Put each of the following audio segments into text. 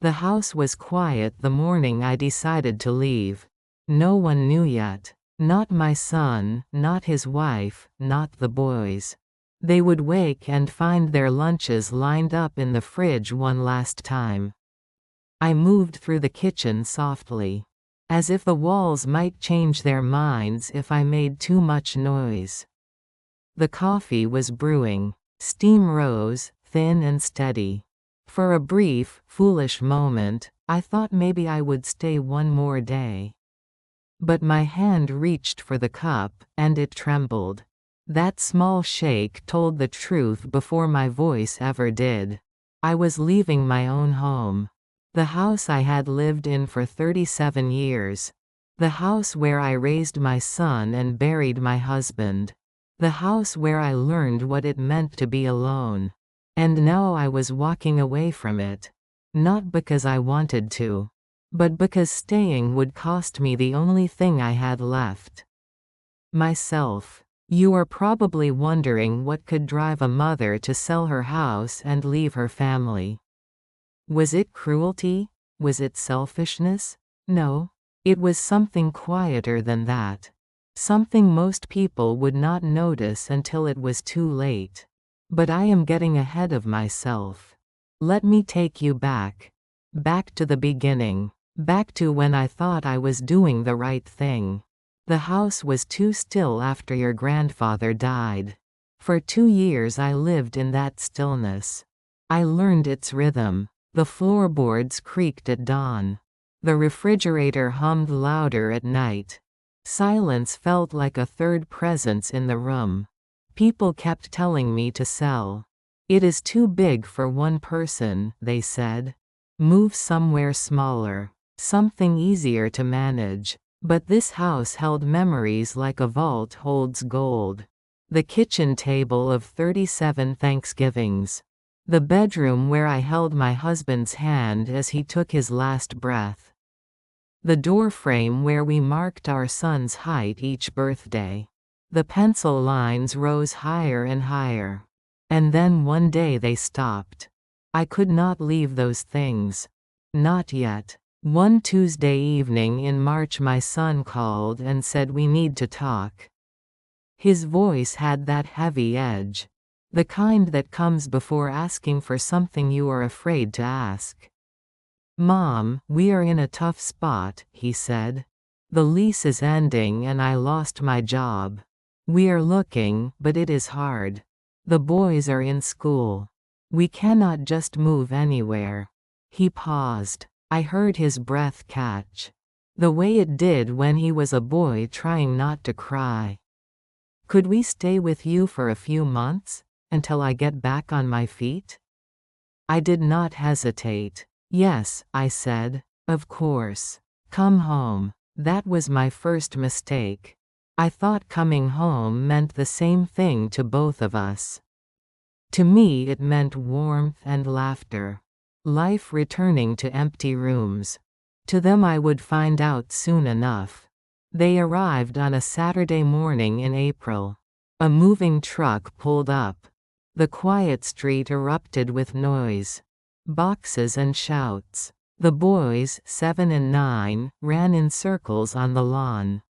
The house was quiet the morning I decided to leave. No one knew yet. Not my son, not his wife, not the boys. They would wake and find their lunches lined up in the fridge one last time. I moved through the kitchen softly, as if the walls might change their minds if I made too much noise. The coffee was brewing. Steam rose, thin and steady. For a brief, foolish moment, I thought maybe I would stay one more day. But my hand reached for the cup, and it trembled. That small shake told the truth before my voice ever did. I was leaving my own home. The house I had lived in for 37 years. The house where I raised my son and buried my husband. The house where I learned what it meant to be alone. And now I was walking away from it. Not because I wanted to, but because staying would cost me the only thing I had left. Myself. You are probably wondering what could drive a mother to sell her house and leave her family. Was it cruelty? Was it selfishness? No. It was something quieter than that. Something most people would not notice until it was too late. But I am getting ahead of myself. Let me take you back. Back to the beginning. Back to when I thought I was doing the right thing. The house was too still after your grandfather died. For 2 years I lived in that stillness. I learned its rhythm. The floorboards creaked at dawn. The refrigerator hummed louder at night. Silence felt like a third presence in the room. People kept telling me to sell. It is too big for one person, they said. Move somewhere smaller. Something easier to manage. But this house held memories like a vault holds gold. The kitchen table of 37 Thanksgivings. The bedroom where I held my husband's hand as he took his last breath. The doorframe where we marked our son's height each birthday. The pencil lines rose higher and higher. And then one day they stopped. I could not leave those things. Not yet. One Tuesday evening in March my son called and said we need to talk. His voice had that heavy edge. The kind that comes before asking for something you are afraid to ask. Mom, we are in a tough spot, he said. The lease is ending and I lost my job. We are looking, but it is hard. The boys are in school. We cannot just move anywhere. He paused. I heard his breath catch. The way it did when he was a boy trying not to cry. Could we stay with you for a few months? Until I get back on my feet? I did not hesitate. Yes, I said. Of course. Come home. That was my first mistake. I thought coming home meant the same thing to both of us. To me it meant warmth and laughter. Life returning to empty rooms. To them I would find out soon enough. They arrived on a Saturday morning in April. A moving truck pulled up. The quiet street erupted with noise. Boxes and shouts. The boys, 7 and 9, ran in circles on the lawn.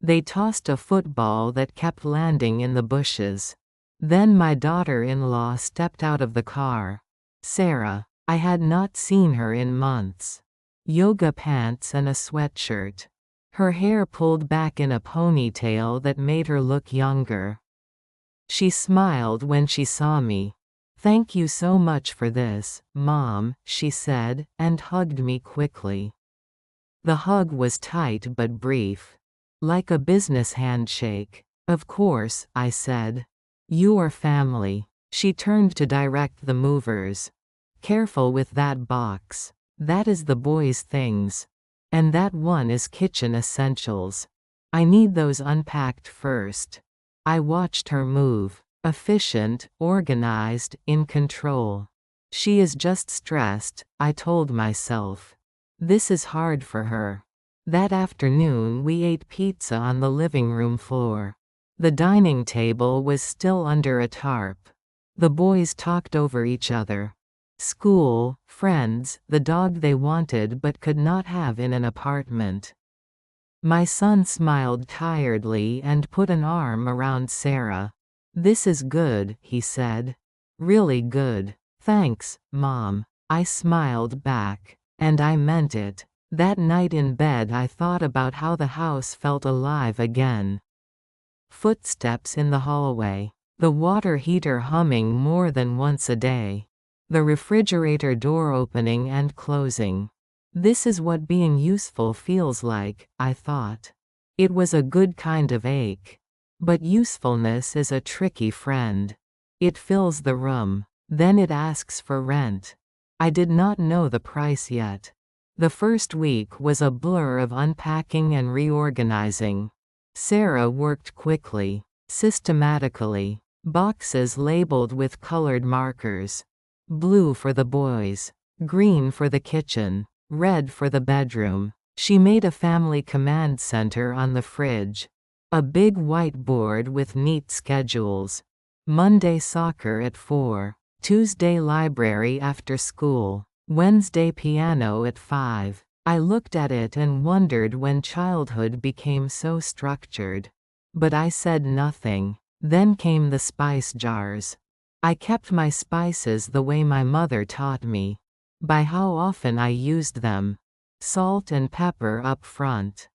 They tossed a football that kept landing in the bushes. Then my daughter-in-law stepped out of the car. Sarah. I had not seen her in months. Yoga pants and a sweatshirt. Her hair pulled back in a ponytail that made her look younger. She smiled when she saw me. Thank you so much for this, Mom, she said, and hugged me quickly. The hug was tight but brief. Like a business handshake. Of course, I said. You are family. She turned to direct the movers. Careful with that box. That is the boys' things. And that one is kitchen essentials. I need those unpacked first. I watched her move. Efficient, organized, in control. She is just stressed, I told myself. This is hard for her. That afternoon we ate pizza on the living room floor. The dining table was still under a tarp. The boys talked over each other. School, friends, the dog they wanted but could not have in an apartment. My son smiled tiredly and put an arm around Sarah. "This is good," he said. "Really good. Thanks, Mom." I smiled back. And I meant it. That night in bed I thought about how the house felt alive again. Footsteps in the hallway. The water heater humming more than once a day. The refrigerator door opening and closing. This is what being useful feels like, I thought. It was a good kind of ache. But usefulness is a tricky friend. It fills the room. Then it asks for rent. I did not know the price yet. The first week was a blur of unpacking and reorganizing. Sarah worked quickly, systematically. Boxes labeled with colored markers. Blue for the boys. Green for the kitchen. Red for the bedroom. She made a family command center on the fridge. A big whiteboard with neat schedules. Monday soccer at 4. Tuesday library after school. Wednesday piano at 5. I looked at it and wondered when childhood became so structured. But I said nothing. Then came the spice jars. I kept my spices the way my mother taught me. By how often I used them. Salt and pepper up front.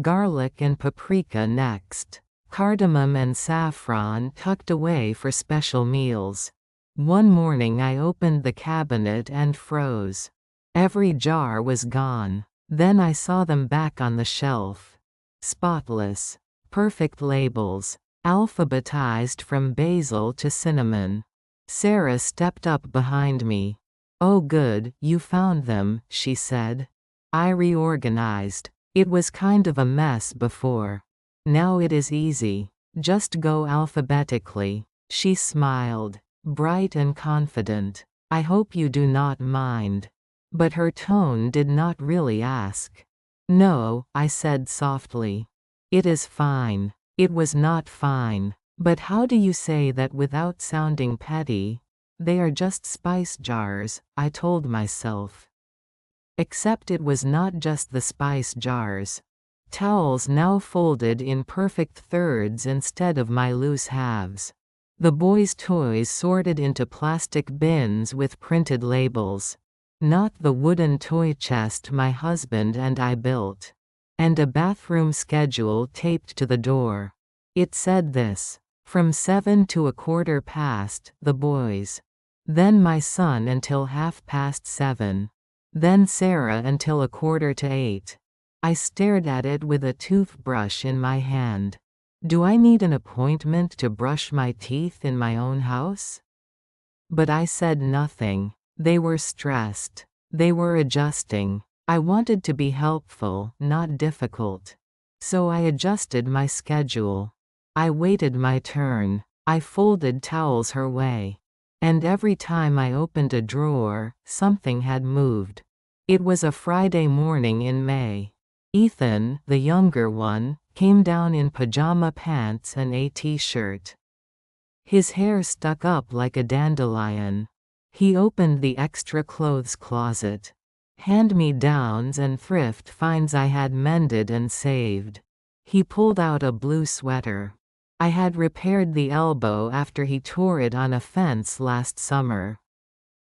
Garlic and paprika next. Cardamom and saffron tucked away for special meals. One morning I opened the cabinet and froze. Every jar was gone. Then I saw them back on the shelf. Spotless. Perfect labels. Alphabetized from basil to cinnamon. Sarah stepped up behind me. "Oh good, you found them," she said. I reorganized. It was kind of a mess before. Now it is easy. Just go alphabetically. She smiled, bright and confident. "I hope you do not mind." But her tone did not really ask. "No," I said softly. "It is fine." It was not fine. But how do you say that without sounding petty? They are just spice jars, I told myself. Except it was not just the spice jars. Towels now folded in perfect thirds instead of my loose halves. The boys' toys sorted into plastic bins with printed labels. Not the wooden toy chest my husband and I built. And a bathroom schedule taped to the door. It said this: from 7 to 7:15, the boys. Then my son until 7:30. Then Sarah until 7:45. I stared at it with a toothbrush in my hand. Do I need an appointment to brush my teeth in my own house? But I said nothing. They were stressed. They were adjusting. I wanted to be helpful, not difficult. So I adjusted my schedule. I waited my turn. I folded towels her way. And every time I opened a drawer, something had moved. It was a Friday morning in May. Ethan, the younger one, came down in pajama pants and a t-shirt. His hair stuck up like a dandelion. He opened the extra clothes closet. Hand-me-downs and thrift finds I had mended and saved. He pulled out a blue sweater. I had repaired the elbow after he tore it on a fence last summer.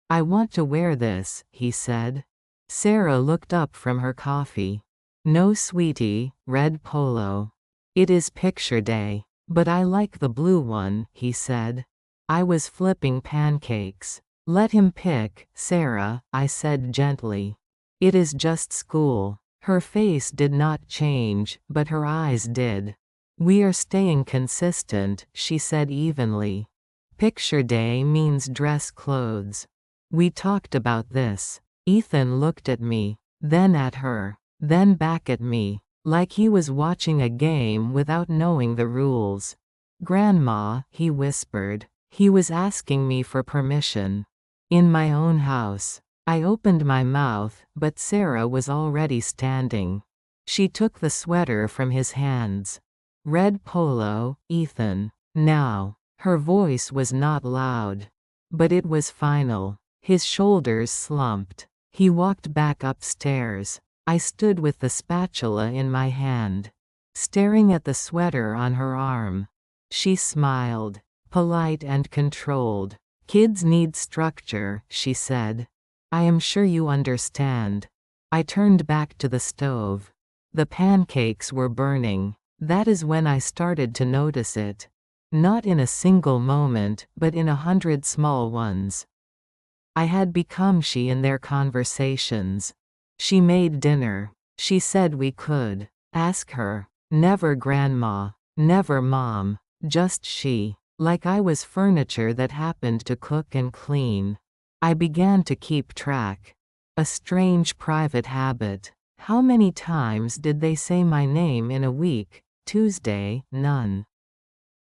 "I want to wear this," he said. Sarah looked up from her coffee. "No sweetie, red polo. It is picture day. But I like the blue one," he said. I was flipping pancakes. "Let him pick, Sarah," I said gently. "It is just school." Her face did not change, but her eyes did. "We are staying consistent," she said evenly. "Picture day means dress clothes. We talked about this." Ethan looked at me, then at her, then back at me, like he was watching a game without knowing the rules. "Grandma," he whispered. He was asking me for permission. In my own house. I opened my mouth, but Sarah was already standing. She took the sweater from his hands. "Red polo, Ethan. Now." Her voice was not loud. But it was final. His shoulders slumped. He walked back upstairs. I stood with the spatula in my hand, staring at the sweater on her arm. She smiled, polite and controlled. "Kids need structure," she said. "I am sure you understand." I turned back to the stove. The pancakes were burning. That is when I started to notice it. Not in a single moment, but in 100 small ones. I had become she in their conversations. She made dinner. She said we could ask her. Never grandma. Never mom. Just she. Like I was furniture that happened to cook and clean. I began to keep track. A strange private habit. How many times did they say my name in a week? Tuesday, none.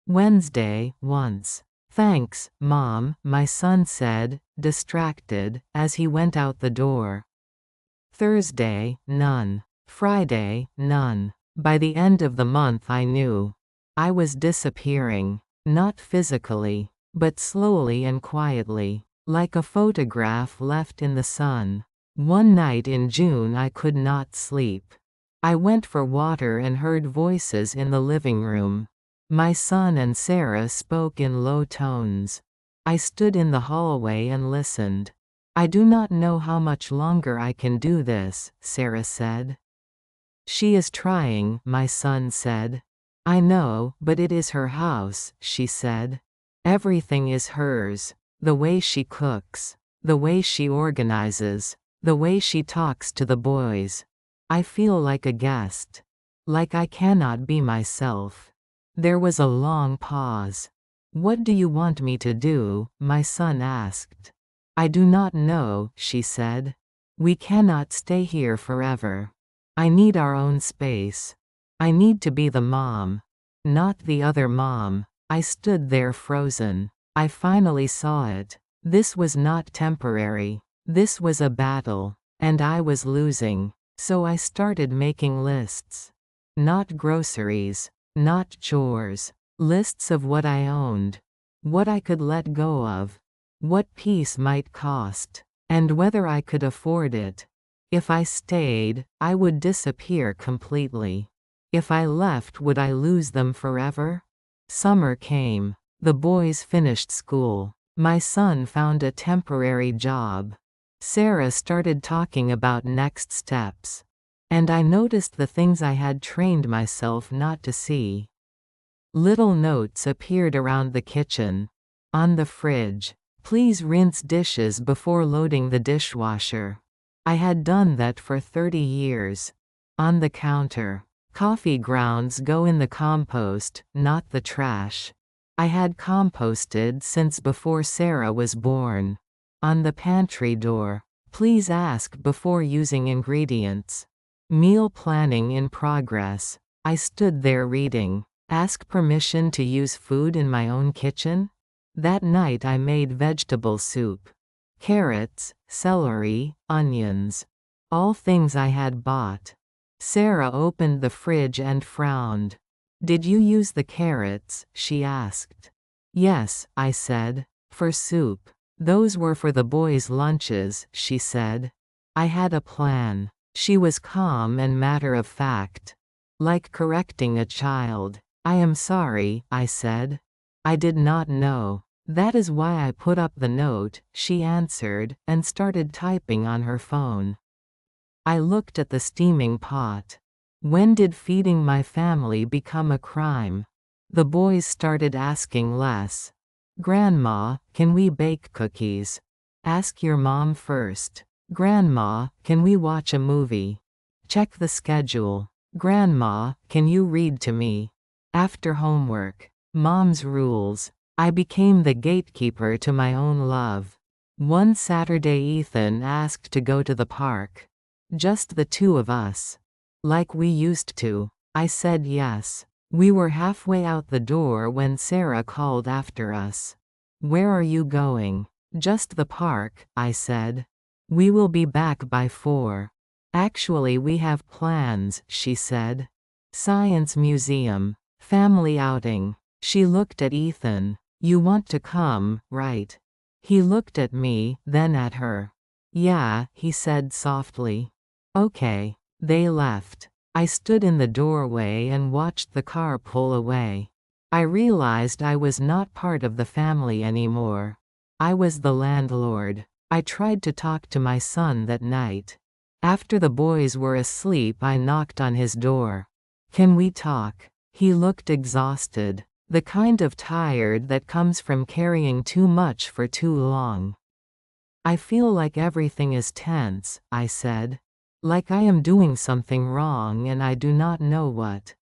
Wednesday, once. "Thanks, Mom," my son said, distracted, as he went out the door. Thursday, none. Friday, none. By the end of the month I knew. I was disappearing. Not physically, but slowly and quietly, like a photograph left in the sun. One night in June I could not sleep. I went for water and heard voices in the living room. My son and Sarah spoke in low tones. I stood in the hallway and listened. "I do not know how much longer I can do this," Sarah said. "She is trying," my son said. "I know, but it is her house," she said. "Everything is hers. The way she cooks. The way she organizes. The way she talks to the boys. I feel like a guest. Like I cannot be myself." There was a long pause. "What do you want me to do?" my son asked. "I do not know," she said. "We cannot stay here forever. I need our own space. I need to be the mom. Not the other mom." I stood there frozen. I finally saw it. This was not temporary. This was a battle. And I was losing. So I started making lists. Not groceries. Not chores. Lists of what I owned. What I could let go of. What peace might cost. And whether I could afford it. If I stayed, I would disappear completely. If I left, would I lose them forever? Summer came. The boys finished school. My son found a temporary job. Sarah started talking about next steps. And I noticed the things I had trained myself not to see. Little notes appeared around the kitchen. On the fridge. "Please rinse dishes before loading the dishwasher." I had done that for 30 years. On the counter. "Coffee grounds go in the compost, not the trash." I had composted since before Sarah was born. On the pantry door. "Please ask before using ingredients." Meal planning in progress. I stood there reading. Ask permission to use food in my own kitchen? That night I made vegetable soup. Carrots, celery, onions. All things I had bought. Sarah opened the fridge and frowned. "Did you use the carrots?" she asked. "Yes," I said. "For soup." "Those were for the boys' lunches," she said. I had a plan. She was calm and matter-of-fact. Like correcting a child. "I am sorry," I said. "I did not know." "That is why I put up the note," she answered, and started typing on her phone. I looked at the steaming pot. When did feeding my family become a crime? The boys started asking less. "Grandma, can we bake cookies?" "Ask your mom first." "Grandma, can we watch a movie?" "Check the schedule." "Grandma, can you read to me?" "After homework." Mom's rules. I became the gatekeeper to my own love. One Saturday Ethan asked to go to the park. Just the two of us. Like we used to. I said yes. We were halfway out the door when Sarah called after us. "Where are you going?" "Just the park," I said. "We will be back by 4. "Actually we have plans," she said. "Science museum. Family outing." She looked at Ethan. "You want to come, right?" He looked at me, then at her. Yeah, he said softly. Okay. They left. I stood in the doorway and watched the car pull away. I realized I was not part of the family anymore. I was the landlord. I tried to talk to my son that night. After the boys were asleep, I knocked on his door. Can we talk? He looked exhausted. The kind of tired that comes from carrying too much for too long. I feel like everything is tense, I said. Like I am doing something wrong and I do not know what.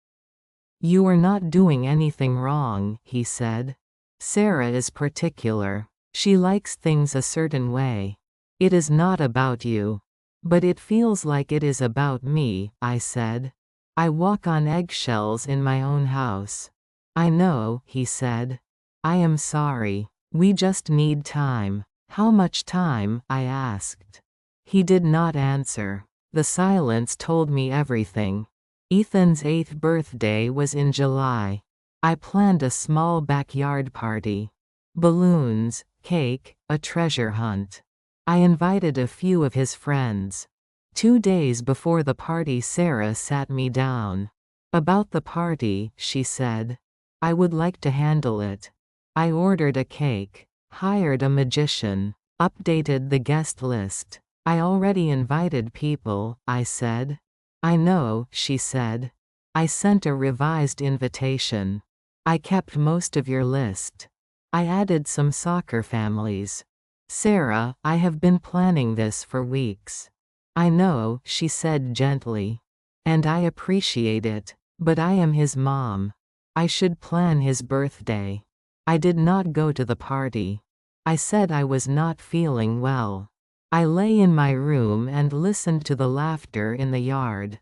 You are not doing anything wrong, he said. Sarah is particular. She likes things a certain way. It is not about you. But it feels like it is about me, I said. I walk on eggshells in my own house. I know, he said. I am sorry. We just need time. How much time? I asked. He did not answer. The silence told me everything. Ethan's 8th birthday was in July. I planned a small backyard party. Balloons, cake, a treasure hunt. I invited a few of his friends. 2 days before the party, Sarah sat me down. About the party, she said. I would like to handle it. I ordered a cake, hired a magician, updated the guest list. I already invited people, I said. I know, she said. I sent a revised invitation. I kept most of your list. I added some soccer families. Sarah, I have been planning this for weeks. I know, she said gently. And I appreciate it. But I am his mom. I should plan his birthday. I did not go to the party. I said I was not feeling well. I lay in my room and listened to the laughter in the yard.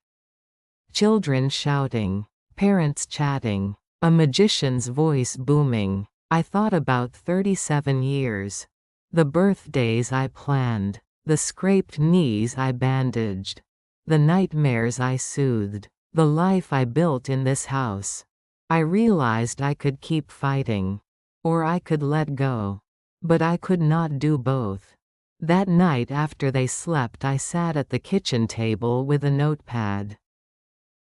Children shouting. Parents chatting. A magician's voice booming. I thought about 37 years. The birthdays I planned. The scraped knees I bandaged. The nightmares I soothed. The life I built in this house. I realized I could keep fighting. Or I could let go. But I could not do both. That night after they slept, I sat at the kitchen table with a notepad.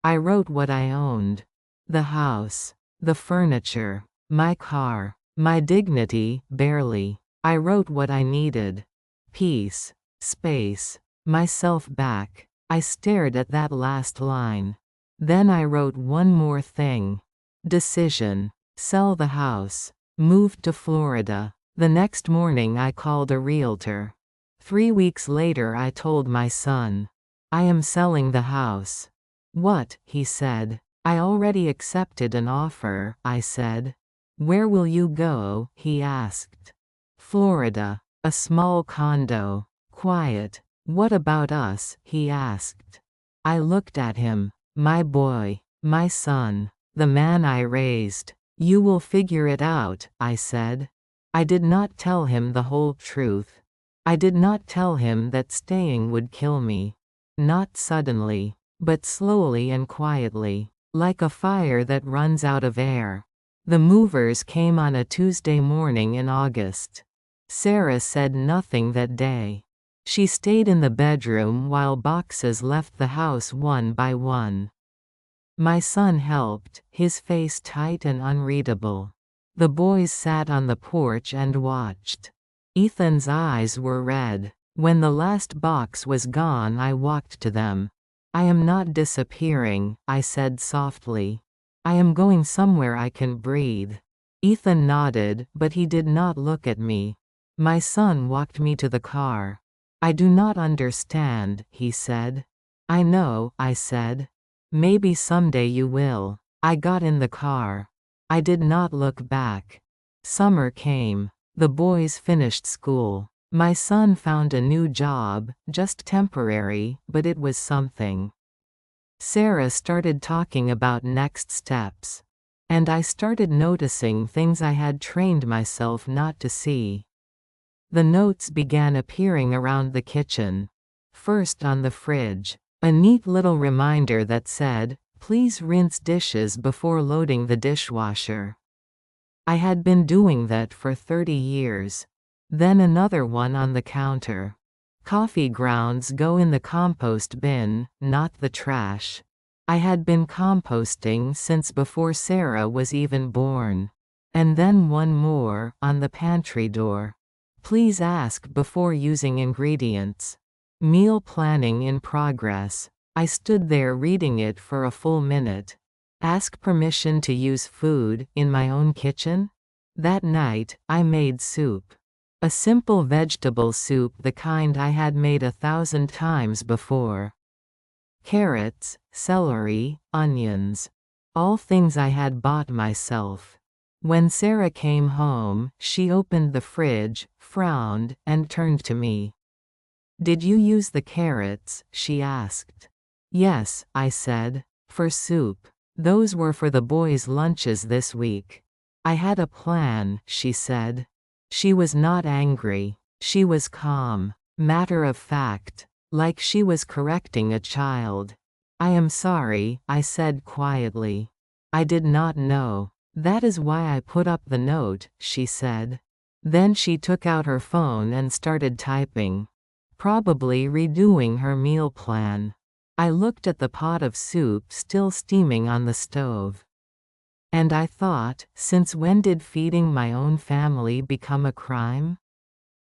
I wrote what I owned. The house. The furniture. My car. My dignity, barely. I wrote what I needed. Peace. Space. Myself back. I stared at that last line. Then I wrote one more thing. Decision. Sell the house. Move to Florida. The next morning I called a realtor. 3 weeks later I told my son. I am selling the house. What? He said. I already accepted an offer, I said. Where will you go? He asked. Florida. A small condo. Quiet. What about us? He asked. I looked at him. My boy. My son. The man I raised. You will figure it out, I said. I did not tell him the whole truth. I did not tell him that staying would kill me. Not suddenly, but slowly and quietly, like a fire that runs out of air. The movers came on a Tuesday morning in August. Sarah said nothing that day. She stayed in the bedroom while boxes left the house one by one. My son helped, his face tight and unreadable. The boys sat on the porch and watched. Ethan's eyes were red. When the last box was gone, I walked to them. I am not disappearing, I said softly. I am going somewhere I can breathe. Ethan nodded, but he did not look at me. My son walked me to the car. I do not understand, he said. I know, I said. Maybe someday you will. I got in the car. I did not look back. Summer came. The boys finished school. My son found a new job, just temporary, but it was something. Sarah started talking about next steps. And I started noticing things I had trained myself not to see. The notes began appearing around the kitchen. First on the fridge. A neat little reminder that said, please rinse dishes before loading the dishwasher. I had been doing that for 30 years. Then another one on the counter. Coffee grounds go in the compost bin, not the trash. I had been composting since before Sarah was even born. And then one more, on the pantry door. Please ask before using ingredients. Meal planning in progress. I stood there reading it for a full minute. Ask permission to use food in my own kitchen? That night, I made soup. A simple vegetable soup, the kind I had made 1,000 times before. Carrots, celery, onions. All things I had bought myself. When Sarah came home, she opened the fridge, frowned, and turned to me. "Did you use the carrots?" she asked. "Yes," I said. "For soup. Those were for the boys' lunches this week." "I had a plan," she said. She was not angry. She was calm, matter of fact, like she was correcting a child. "I am sorry," I said quietly. "I did not know. That is why I put up the note," she said. Then she took out her phone and started typing. Probably redoing her meal plan. I looked at the pot of soup still steaming on the stove. And I thought, since when did feeding my own family become a crime?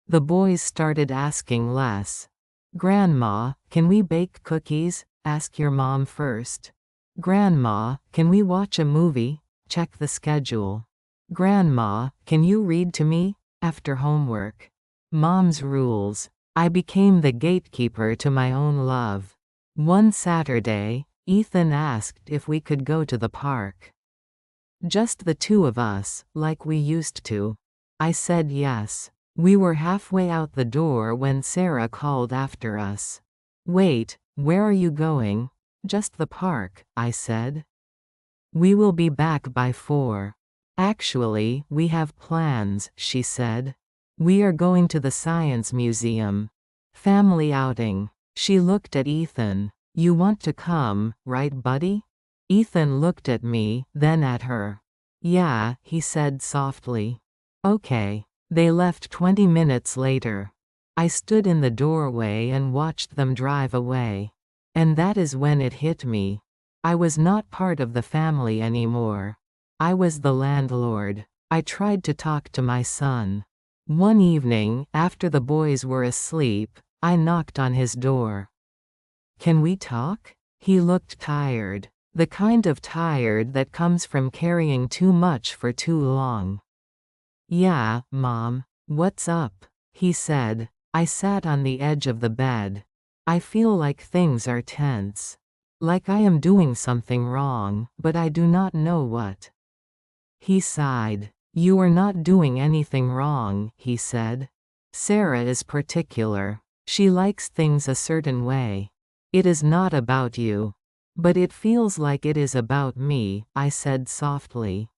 The boys started asking less. "Grandma, can we bake cookies? Ask your mom first." "Grandma, can we watch a movie? Check the schedule." "Grandma, can you read to me? After homework." Mom's rules. I became the gatekeeper to my own love. One Saturday, Ethan asked if we could go to the park. Just the two of us, like we used to. I said yes. We were halfway out the door when Sarah called after us. "Wait, where are you going?" "Just the park," I said. "We will be back by 4. "Actually, we have plans," she said. "We are going to the Science Museum. Family outing." She looked at Ethan. "You want to come, right, buddy?" Ethan looked at me, then at her. "Yeah," he said softly. "Okay." They left 20 minutes later. I stood in the doorway and watched them drive away. And that is when it hit me. I was not part of the family anymore. I was the landlord. I tried to talk to my son. One evening, after the boys were asleep, I knocked on his door. "Can we talk?" He looked tired. The kind of tired that comes from carrying too much for too long. "Yeah, Mom. What's up?" he said. I sat on the edge of the bed. I feel like things are tense. Like I am doing something wrong, but I do not know what. He sighed. "You are not doing anything wrong," he said. "Sarah is particular. She likes things a certain way. It is not about you." "But it feels like it is about me," I said softly.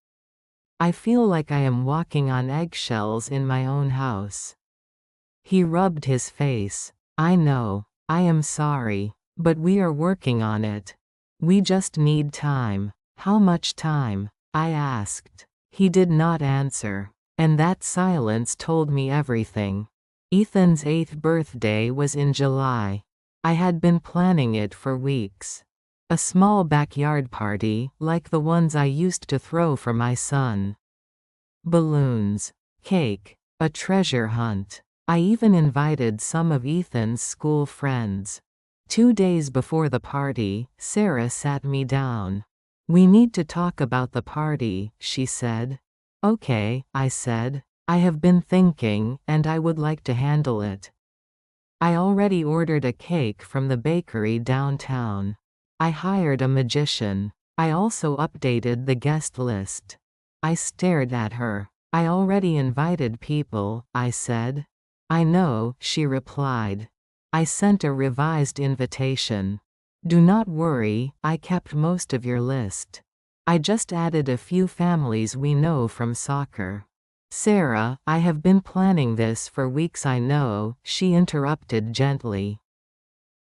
"I feel like I am walking on eggshells in my own house." He rubbed his face. "I know. I am sorry. But we are working on it. We just need time." "How much time?" I asked. He did not answer. And that silence told me everything. Ethan's 8th birthday was in July. I had been planning it for weeks. A small backyard party, like the ones I used to throw for my son. Balloons. Cake. A treasure hunt. I even invited some of Ethan's school friends. 2 days before the party, Sarah sat me down. "We need to talk about the party," she said. "Okay," I said. "I have been thinking, and I would like to handle it. I already ordered a cake from the bakery downtown. I hired a magician. I also updated the guest list." I stared at her. "I already invited people," I said. "I know," she replied. "I sent a revised invitation. Do not worry, I kept most of your list. I just added a few families we know from soccer." "Sarah, I have been planning this for weeks, I know," she interrupted gently.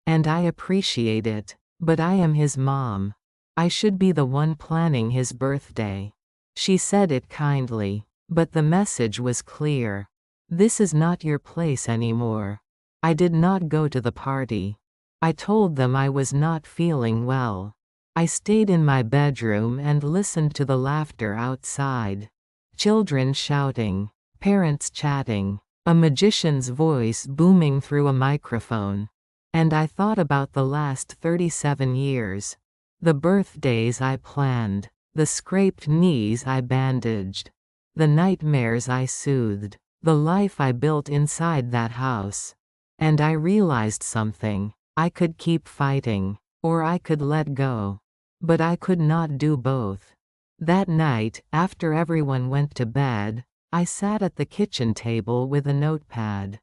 "And I appreciate it. But I am his mom. I should be the one planning his birthday." She said it kindly. But the message was clear. This is not your place anymore. I did not go to the party. I told them I was not feeling well. I stayed in my bedroom and listened to the laughter outside. Children shouting, parents chatting, a magician's voice booming through a microphone. And I thought about the last 37 years. The birthdays I planned, the scraped knees I bandaged, the nightmares I soothed, the life I built inside that house. And I realized something. I could keep fighting, or I could let go. But I could not do both. That night, after everyone went to bed, I sat at the kitchen table with a notepad.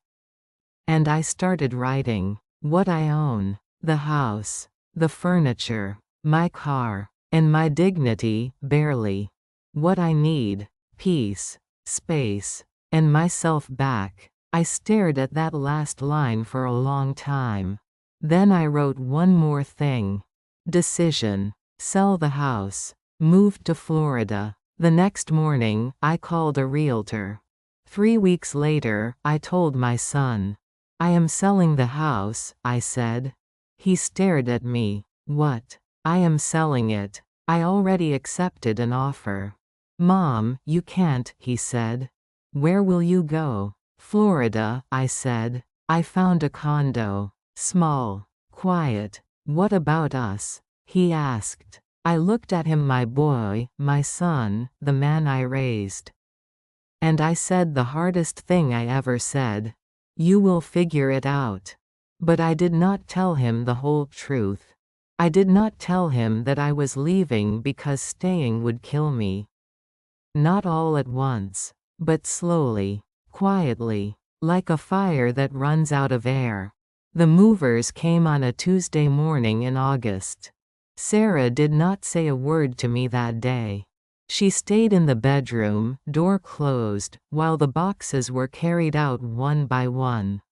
And I started writing. What I own, the house, the furniture, my car, and my dignity, barely. What I need, peace, space, and myself back. I stared at that last line for a long time. Then I wrote one more thing. Decision. Sell the house. Moved to Florida. The next morning, I called a realtor. 3 weeks later, I told my son. I am selling the house, I said. He stared at me. What? I am selling it. I already accepted an offer. Mom, you can't, he said. Where will you go? Florida, I said. I found a condo. Small. Quiet. What about us? He asked. I looked at him, my boy, my son, the man I raised. And I said the hardest thing I ever said. You will figure it out. But I did not tell him the whole truth. I did not tell him that I was leaving because staying would kill me. Not all at once, but slowly, quietly, like a fire that runs out of air. The movers came on a Tuesday morning in August. Sarah did not say a word to me that day. She stayed in the bedroom, door closed, while the boxes were carried out one by one.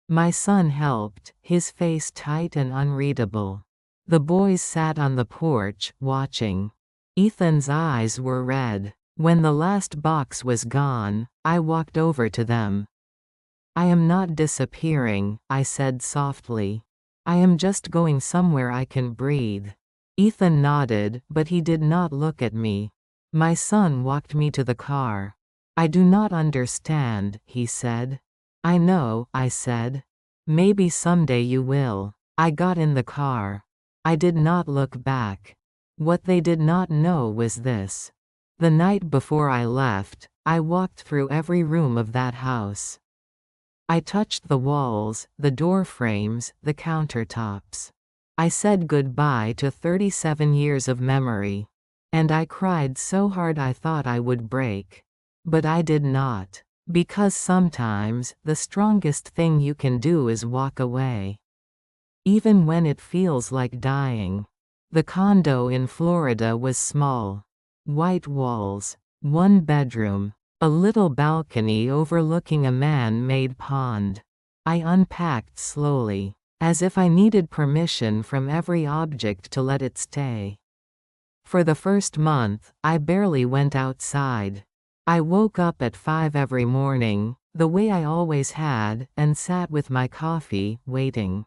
My son helped, his face tight and unreadable. The boys sat on the porch, watching. Ethan's eyes were red. When the last box was gone, I walked over to them. I am not disappearing, I said softly. I am just going somewhere I can breathe. Ethan nodded, but he did not look at me. My son walked me to the car. I do not understand, he said. I know, I said. Maybe someday you will. I got in the car. I did not look back. What they did not know was this. The night before I left, I walked through every room of that house. I touched the walls, the door frames, the countertops. I said goodbye to 37 years of memory. And I cried so hard I thought I would break. But I did not. Because sometimes, the strongest thing you can do is walk away. Even when it feels like dying. The condo in Florida was small. White walls. 1 bedroom. A little balcony overlooking a man-made pond. I unpacked slowly, as if I needed permission from every object to let it stay. For the first month, I barely went outside. I woke up at 5 every morning, the way I always had, and sat with my coffee, waiting.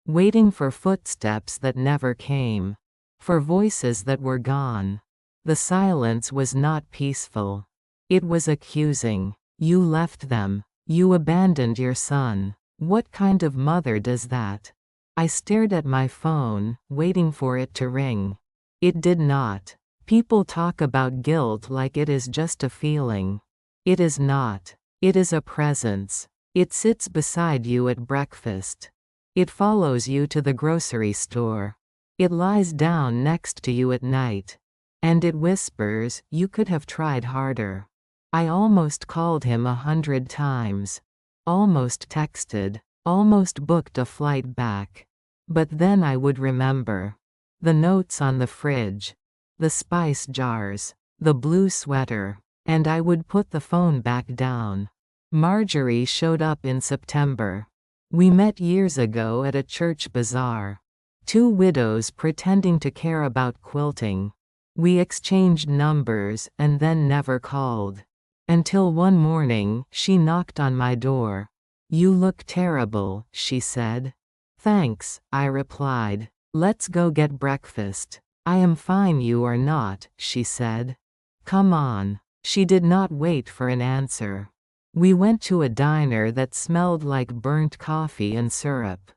Waiting for footsteps that never came. For voices that were gone. The silence was not peaceful. It was accusing. You left them. You abandoned your son. What kind of mother does that? I stared at my phone, waiting for it to ring. It did not. People talk about guilt like it is just a feeling. It is not. It is a presence. It sits beside you at breakfast. It follows you to the grocery store. It lies down next to you at night. And it whispers, you could have tried harder. I almost called him 100 times. Almost texted. Almost booked a flight back. But then I would remember. The notes on the fridge. The spice jars. The blue sweater. And I would put the phone back down. Marjorie showed up in September. We met years ago at a church bazaar. 2 widows pretending to care about quilting. We exchanged numbers and then never called. Until one morning, she knocked on my door. "You look terrible," she said. "Thanks," I replied. "Let's go get breakfast." "I am fine, you are not," she said. "Come on." She did not wait for an answer. We went to a diner that smelled like burnt coffee and syrup.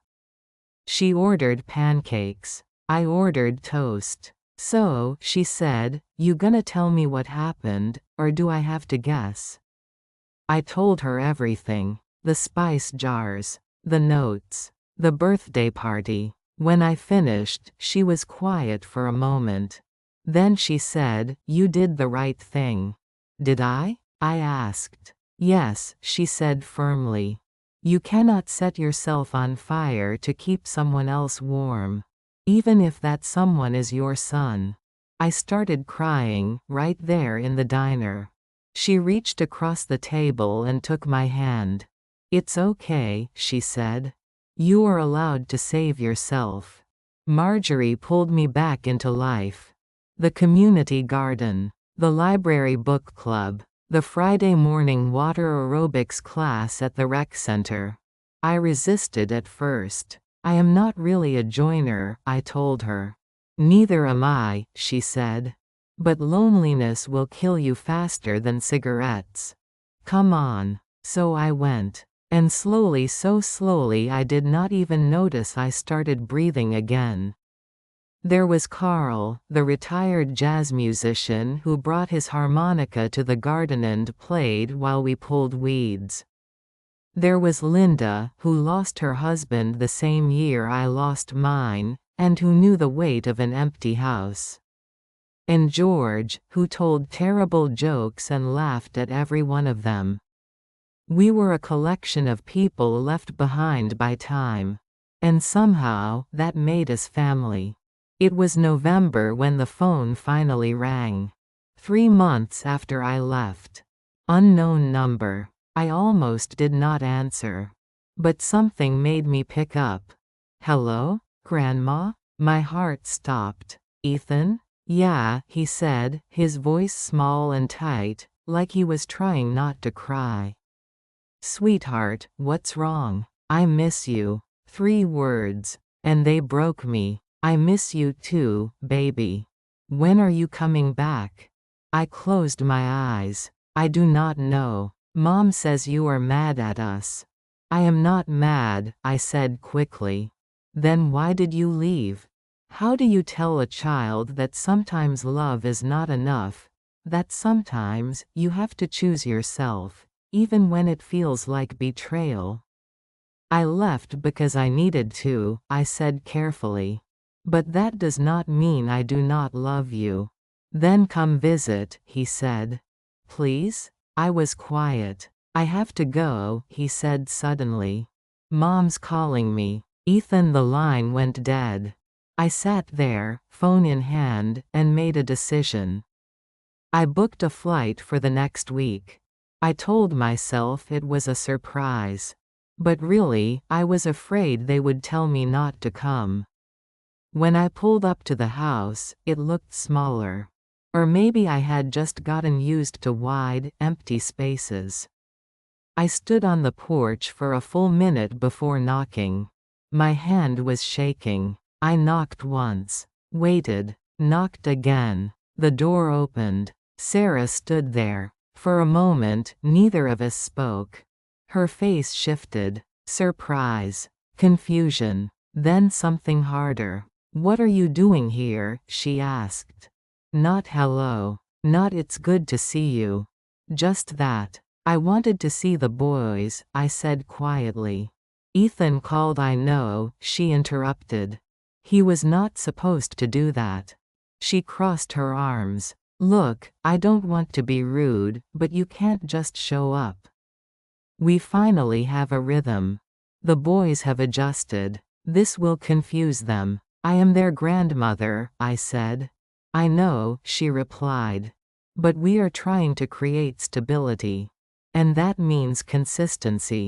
She ordered pancakes. I ordered toast. "So," she said, "you gonna tell me what happened, or do I have to guess?" I told her everything. The spice jars. The notes. The birthday party. When I finished, she was quiet for a moment. Then she said, "You did the right thing." "Did I?" I asked. "Yes," she said firmly. "You cannot set yourself on fire to keep someone else warm. Even if that someone is your son." I started crying, right there in the diner. She reached across the table and took my hand. "It's okay," she said. "You are allowed to save yourself." Marjorie pulled me back into life. The community garden. The library book club. The Friday morning water aerobics class at the rec center. I resisted at first. "I am not really a joiner," I told her. "Neither am I," she said. "But loneliness will kill you faster than cigarettes. Come on." So I went. And slowly, so slowly, I did not even notice I started breathing again. There was Carl, the retired jazz musician who brought his harmonica to the garden and played while we pulled weeds. There was Linda, who lost her husband the same year I lost mine, and who knew the weight of an empty house. And George, who told terrible jokes and laughed at every one of them. We were a collection of people left behind by time. And somehow, that made us family. It was November when the phone finally rang. 3 months after I left. Unknown number. I almost did not answer. But something made me pick up. "Hello, Grandma?" My heart stopped. "Ethan?" "Yeah," he said, his voice small and tight, like he was trying not to cry. "Sweetheart, what's wrong?" "I miss you." 3 words. And they broke me. "I miss you too, baby. When are you coming back?" I closed my eyes. "I do not know. Mom says you are mad at us." "I am not mad," I said quickly. "Then why did you leave?" How do you tell a child that sometimes love is not enough, that sometimes you have to choose yourself, even when it feels like betrayal? "I left because I needed to," I said carefully. "But that does not mean I do not love you." "Then come visit," he said. "Please?" I was quiet. "I have to go," he said suddenly. "Mom's calling me." Ethan, the line went dead. I sat there, phone in hand, and made a decision. I booked a flight for the next week. I told myself it was a surprise. But really, I was afraid they would tell me not to come. When I pulled up to the house, it looked smaller. Or maybe I had just gotten used to wide, empty spaces. I stood on the porch for a full minute before knocking. My hand was shaking. I knocked once. Waited. Knocked again. The door opened. Sarah stood there. For a moment, neither of us spoke. Her face shifted. Surprise. Confusion. Then something harder. "What are you doing here?" she asked. Not hello. Not it's good to see you. Just that. "I wanted to see the boys," I said quietly. "Ethan called." "I know," she interrupted. "He was not supposed to do that." She crossed her arms. "Look, I don't want to be rude, but you can't just show up. We finally have a rhythm. The boys have adjusted. This will confuse them. I am their grandmother," I said. "I know," she replied. "But we are trying to create stability. And that means consistency."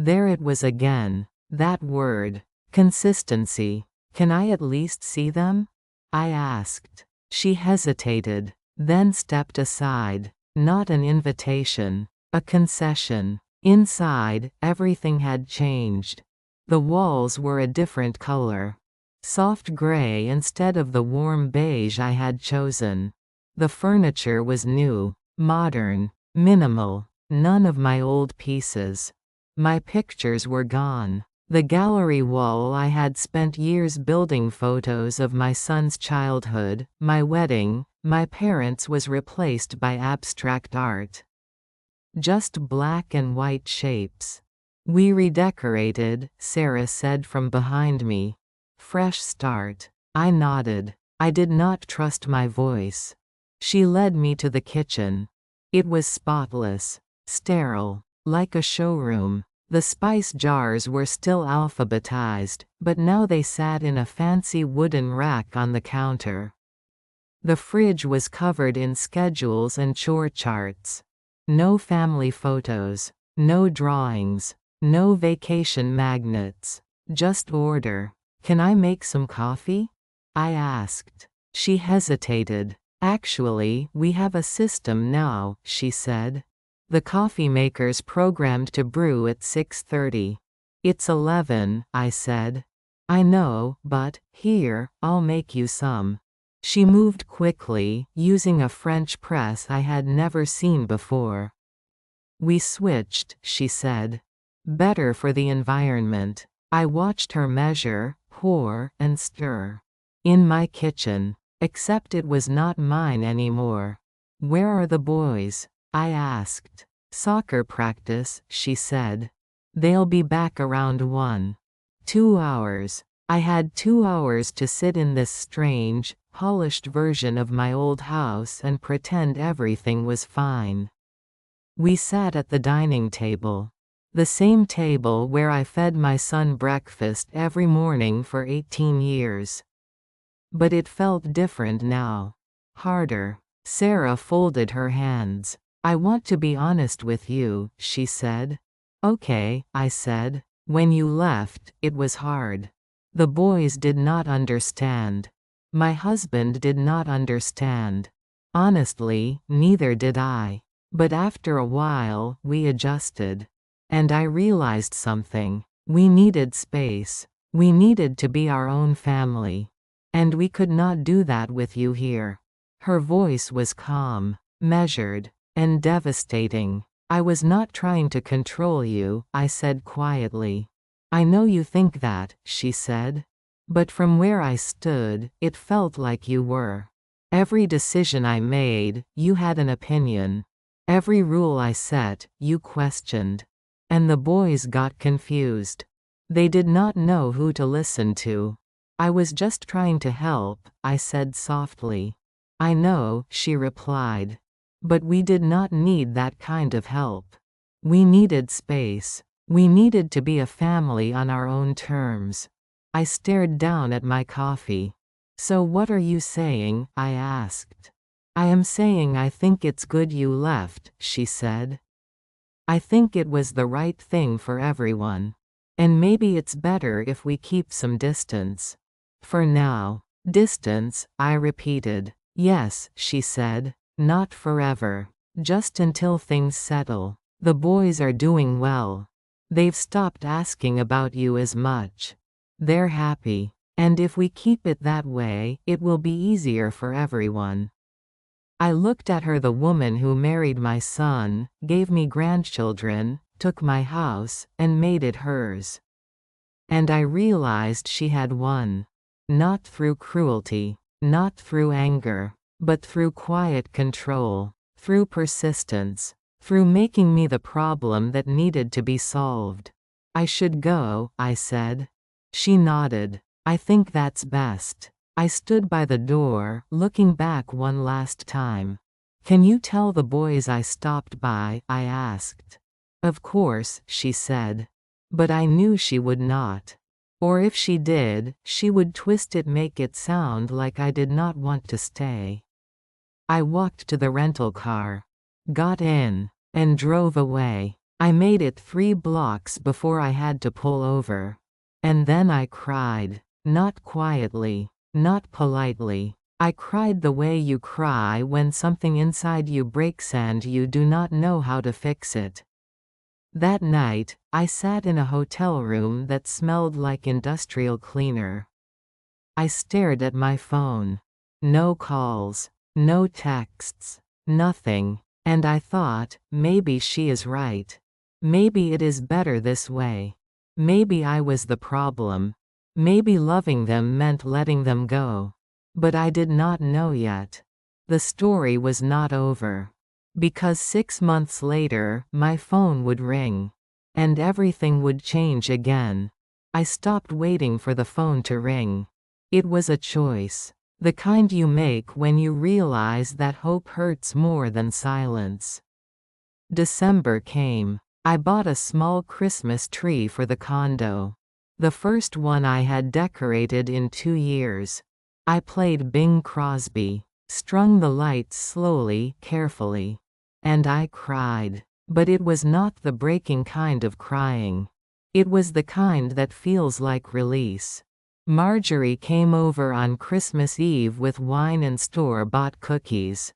There it was again. That word. Consistency. "Can I at least see them?" I asked. She hesitated, then stepped aside. Not an invitation. A concession. Inside, everything had changed. The walls were a different color. Soft gray instead of the warm beige I had chosen. The furniture was new, modern, minimal. None of my old pieces. My pictures were gone. The gallery wall I had spent years building photos of my son's childhood, my wedding, my parents was replaced by abstract art. Just black and white shapes. We redecorated, Sarah said from behind me. Fresh start. I nodded. I did not trust my voice. She led me to the kitchen. It was spotless, sterile, like a showroom. The spice jars were still alphabetized, but now they sat in a fancy wooden rack on the counter. The fridge was covered in schedules and chore charts. No family photos, no drawings, no vacation magnets, just order. Can I make some coffee? I asked. She hesitated. Actually, we have a system now, she said. The coffee maker's programmed to brew at 6:30. It's 11, I said. I know, but, here, I'll make you some. She moved quickly, using a French press I had never seen before. We switched, she said. Better for the environment. I watched her measure, pour, and stir. In my kitchen. Except it was not mine anymore. Where are the boys? I asked. Soccer practice, she said. They'll be back around 1. 2 hours. I had 2 hours to sit in this strange, polished version of my old house and pretend everything was fine. We sat at the dining table. The same table where I fed my son breakfast every morning for 18 years. But it felt different now. Harder. Sarah folded her hands. I want to be honest with you, she said. Okay, I said. When you left, it was hard. The boys did not understand. My husband did not understand. Honestly, neither did I. But after a while, we adjusted. And I realized something. We needed space. We needed to be our own family. And we could not do that with you here. Her voice was calm, measured, and devastating. I was not trying to control you, I said quietly. I know you think that, she said. But from where I stood, it felt like you were. Every decision I made, you had an opinion. Every rule I set, you questioned. And the boys got confused. They did not know who to listen to. I was just trying to help, I said softly. I know, she replied. But we did not need that kind of help. We needed space. We needed to be a family on our own terms. I stared down at my coffee. So what are you saying? I asked. I am saying I think it's good you left, she said. I think it was the right thing for everyone. And maybe it's better if we keep some distance. For now. Distance, I repeated. Yes, she said. Not forever. Just until things settle. The boys are doing well. They've stopped asking about you as much. They're happy. And if we keep it that way, it will be easier for everyone. I looked at her, the woman who married my son, gave me grandchildren, took my house, and made it hers. And I realized she had won. Not through cruelty, not through anger, but through quiet control, through persistence, through making me the problem that needed to be solved. I should go, I said. She nodded. I think that's best. I stood by the door, looking back one last time. Can you tell the boys I stopped by? I asked. Of course, she said. But I knew she would not. Or if she did, she would twist it, make it sound like I did not want to stay. I walked to the rental car, got in, and drove away. I made it 3 blocks before I had to pull over. And then I cried. Not quietly, not politely, I cried the way you cry when something inside you breaks and you do not know how to fix it. That night, I sat in a hotel room that smelled like industrial cleaner. I stared at my phone. No calls, no texts, nothing, and I thought, maybe she is right. Maybe it is better this way. Maybe I was the problem. Maybe loving them meant letting them go. But I did not know yet. The story was not over. Because 6 months later, my phone would ring. And everything would change again. I stopped waiting for the phone to ring. It was a choice. The kind you make when you realize that hope hurts more than silence. December came. I bought a small Christmas tree for the condo. The first one I had decorated in 2 years. I played Bing Crosby, strung the lights slowly, carefully. And I cried. But it was not the breaking kind of crying. It was the kind that feels like release. Marjorie came over on Christmas Eve with wine and store-bought cookies.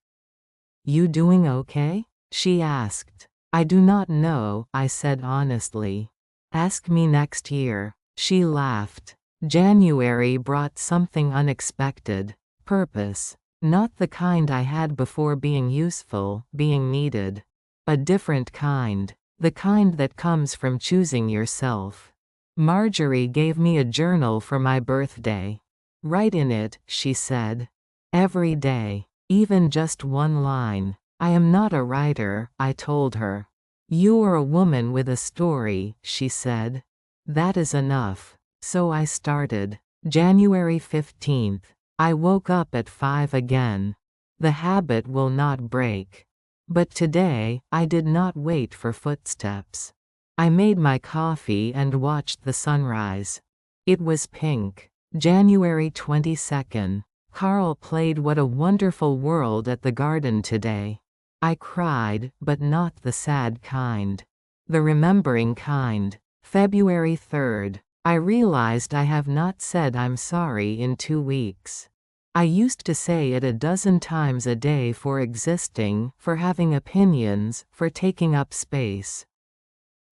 "You doing okay?" she asked. "I do not know," I said honestly. "Ask me next year." She laughed. January brought something unexpected. Purpose. Not the kind I had before, being useful, being needed. A different kind. The kind that comes from choosing yourself. Marjorie gave me a journal for my birthday. "Write in it," she said. "Every day. Even just one line." "I am not a writer," I told her. "You are a woman with a story," she said. "That is enough." So I started. January 15th. I woke up at 5 again. The habit will not break. But today, I did not wait for footsteps. I made my coffee and watched the sunrise. It was pink. January 22nd. Carl played What a Wonderful World at the garden today. I cried, but not the sad kind. The remembering kind. February 3rd. I realized I have not said I'm sorry in 2 weeks. I used to say it a dozen times a day, for existing, for having opinions, for taking up space.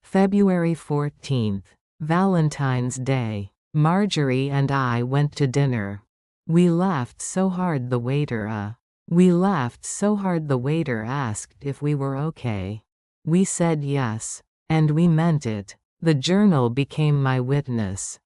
February 14th. Valentine's Day. Marjorie and I went to dinner. We laughed so hard the waiter asked if we were okay. We said yes. And we meant it. The journal became my witness.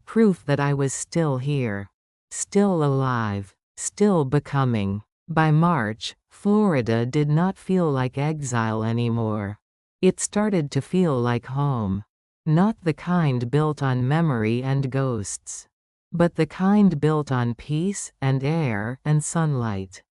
Proof that I was still here. Still alive. Still becoming. By March, Florida did not feel like exile anymore. It started to feel like home. Not the kind built on memory and ghosts. But the kind built on peace, and air, and sunlight.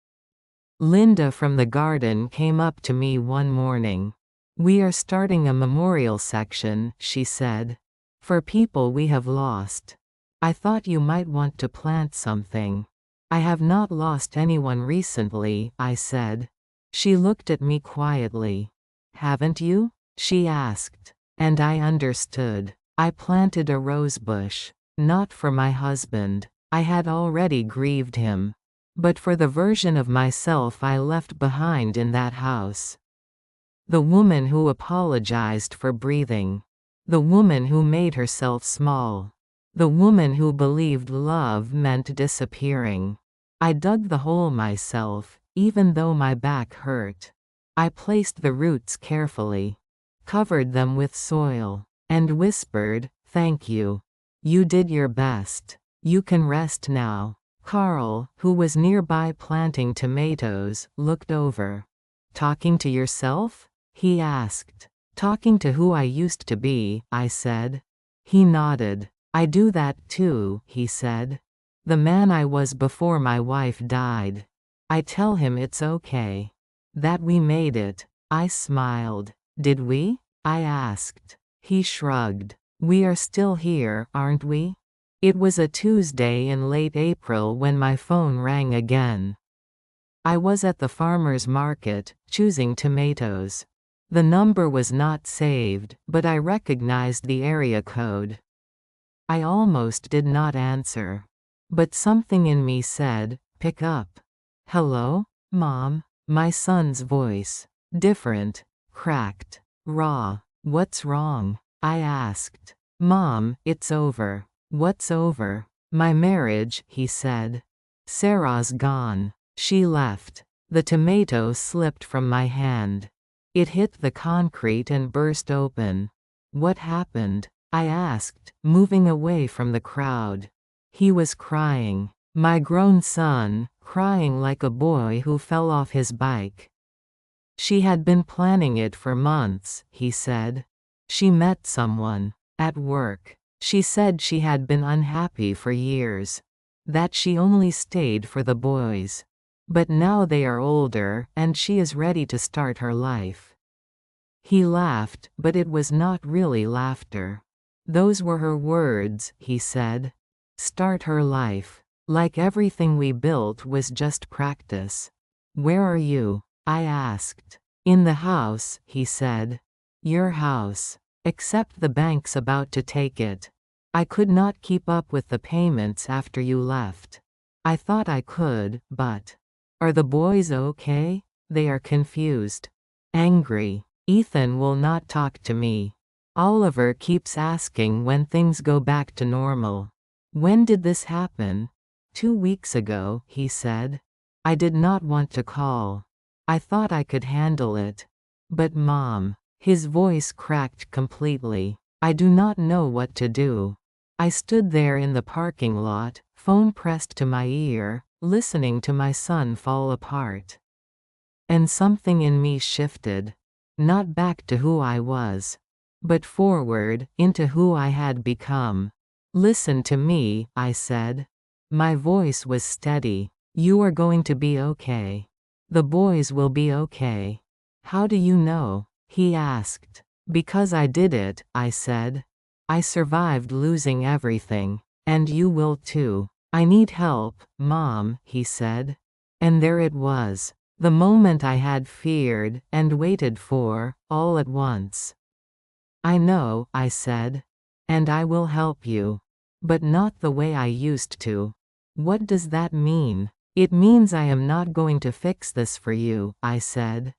Linda from the garden came up to me one morning. "We are starting a memorial section," she said. "For people we have lost. I thought you might want to plant something." "I have not lost anyone recently," I said. She looked at me quietly. "Haven't you?" she asked. And I understood. I planted a rosebush. Not for my husband. I had already grieved him. But for the version of myself I left behind in that house. The woman who apologized for breathing. The woman who made herself small. The woman who believed love meant disappearing. I dug the hole myself, even though my back hurt. I placed the roots carefully. Covered them with soil. And whispered, "Thank you. You did your best. You can rest now." Carl, who was nearby planting tomatoes, looked over. "Talking to yourself?" he asked. "Talking to who I used to be," I said. He nodded. "I do that too," he said. "The man I was before my wife died. I tell him it's okay. That we made it." I smiled. "Did we?" I asked. He shrugged. "We are still here, aren't we?" It was a Tuesday in late April when my phone rang again. I was at the farmer's market, choosing tomatoes. The number was not saved, but I recognized the area code. I almost did not answer. But something in me said, pick up. Hello? Mom? My son's voice. Different. Cracked. Raw. What's wrong? I asked. Mom, it's over. What's over? My marriage, he said. Sarah's gone. She left. The tomato slipped from my hand. It hit the concrete and burst open. What happened? I asked, moving away from the crowd. He was crying. My grown son, crying like a boy who fell off his bike. She had been planning it for months, he said. She met someone. At work. She said she had been unhappy for years. That she only stayed for the boys. But now they are older, and she is ready to start her life. He laughed, but it was not really laughter. Those were her words, he said. Start her life. Like everything we built was just practice. Where are you? I asked. In the house, he said. Your house. Except the bank's about to take it. I could not keep up with the payments after you left. I thought I could, but... Are the boys okay? They are confused. Angry. Ethan will not talk to me. Oliver keeps asking when things go back to normal. When did this happen? 2 weeks ago, he said. I did not want to call. I thought I could handle it. But Mom... His voice cracked completely. I do not know what to do. I stood there in the parking lot, phone pressed to my ear, listening to my son fall apart. And something in me shifted. Not back to who I was, but forward, into who I had become. Listen to me, I said. My voice was steady. You are going to be okay. The boys will be okay. How do you know? He asked. Because I did it, I said. I survived losing everything. And you will too. I need help, Mom, he said. And there it was. The moment I had feared, and waited for, all at once. I know, I said. And I will help you. But not the way I used to. What does that mean? It means I am not going to fix this for you, I said.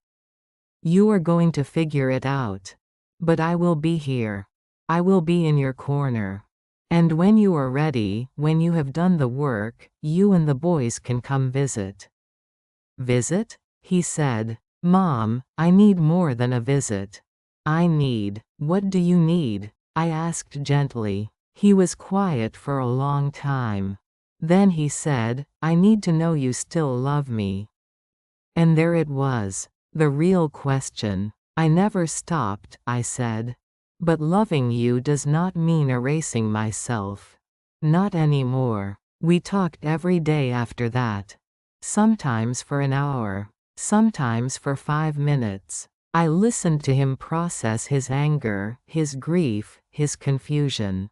You are going to figure it out. But I will be here. I will be in your corner. And when you are ready, when you have done the work, you and the boys can come visit. Visit? He said. Mom, I need more than a visit. I need. What do you need? I asked gently. He was quiet for a long time. Then he said, I need to know you still love me. And there it was. The real question. I never stopped, I said. But loving you does not mean erasing myself. Not anymore. We talked every day after that. Sometimes for an hour. Sometimes for 5 minutes. I listened to him process his anger, his grief, his confusion.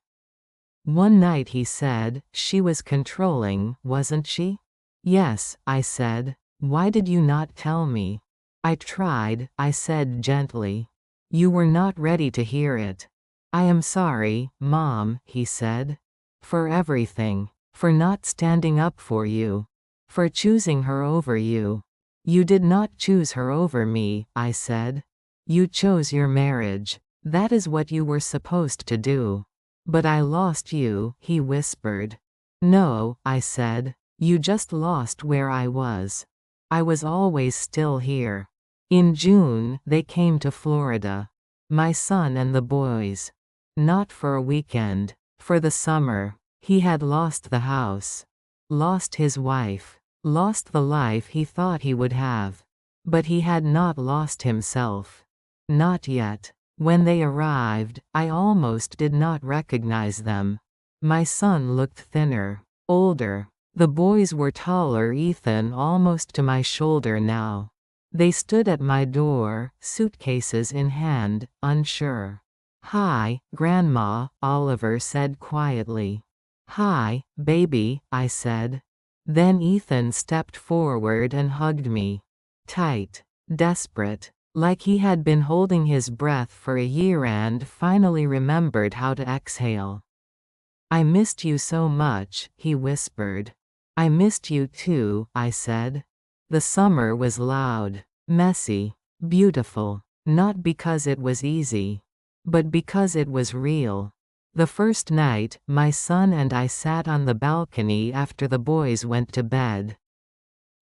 One night he said, she was controlling, wasn't she? Yes, I said. Why did you not tell me? I tried, I said gently. You were not ready to hear it. I am sorry, Mom, he said. For everything. For not standing up for you. For choosing her over you. You did not choose her over me, I said. You chose your marriage. That is what you were supposed to do. But I lost you, he whispered. No, I said. You just lost where I was. I was always still here. In June, they came to Florida. My son and the boys. Not for a weekend. For the summer. He had lost the house. Lost his wife. Lost the life he thought he would have. But he had not lost himself. Not yet. When they arrived, I almost did not recognize them. My son looked thinner. Older. The boys were taller, Ethan almost to my shoulder now. They stood at my door, suitcases in hand, unsure. Hi, Grandma, Oliver said quietly. Hi, baby, I said. Then Ethan stepped forward and hugged me. Tight. Desperate. Like he had been holding his breath for a year and finally remembered how to exhale. I missed you so much, he whispered. I missed you too, I said. The summer was loud, messy, beautiful, not because it was easy, but because it was real. The first night, my son and I sat on the balcony after the boys went to bed.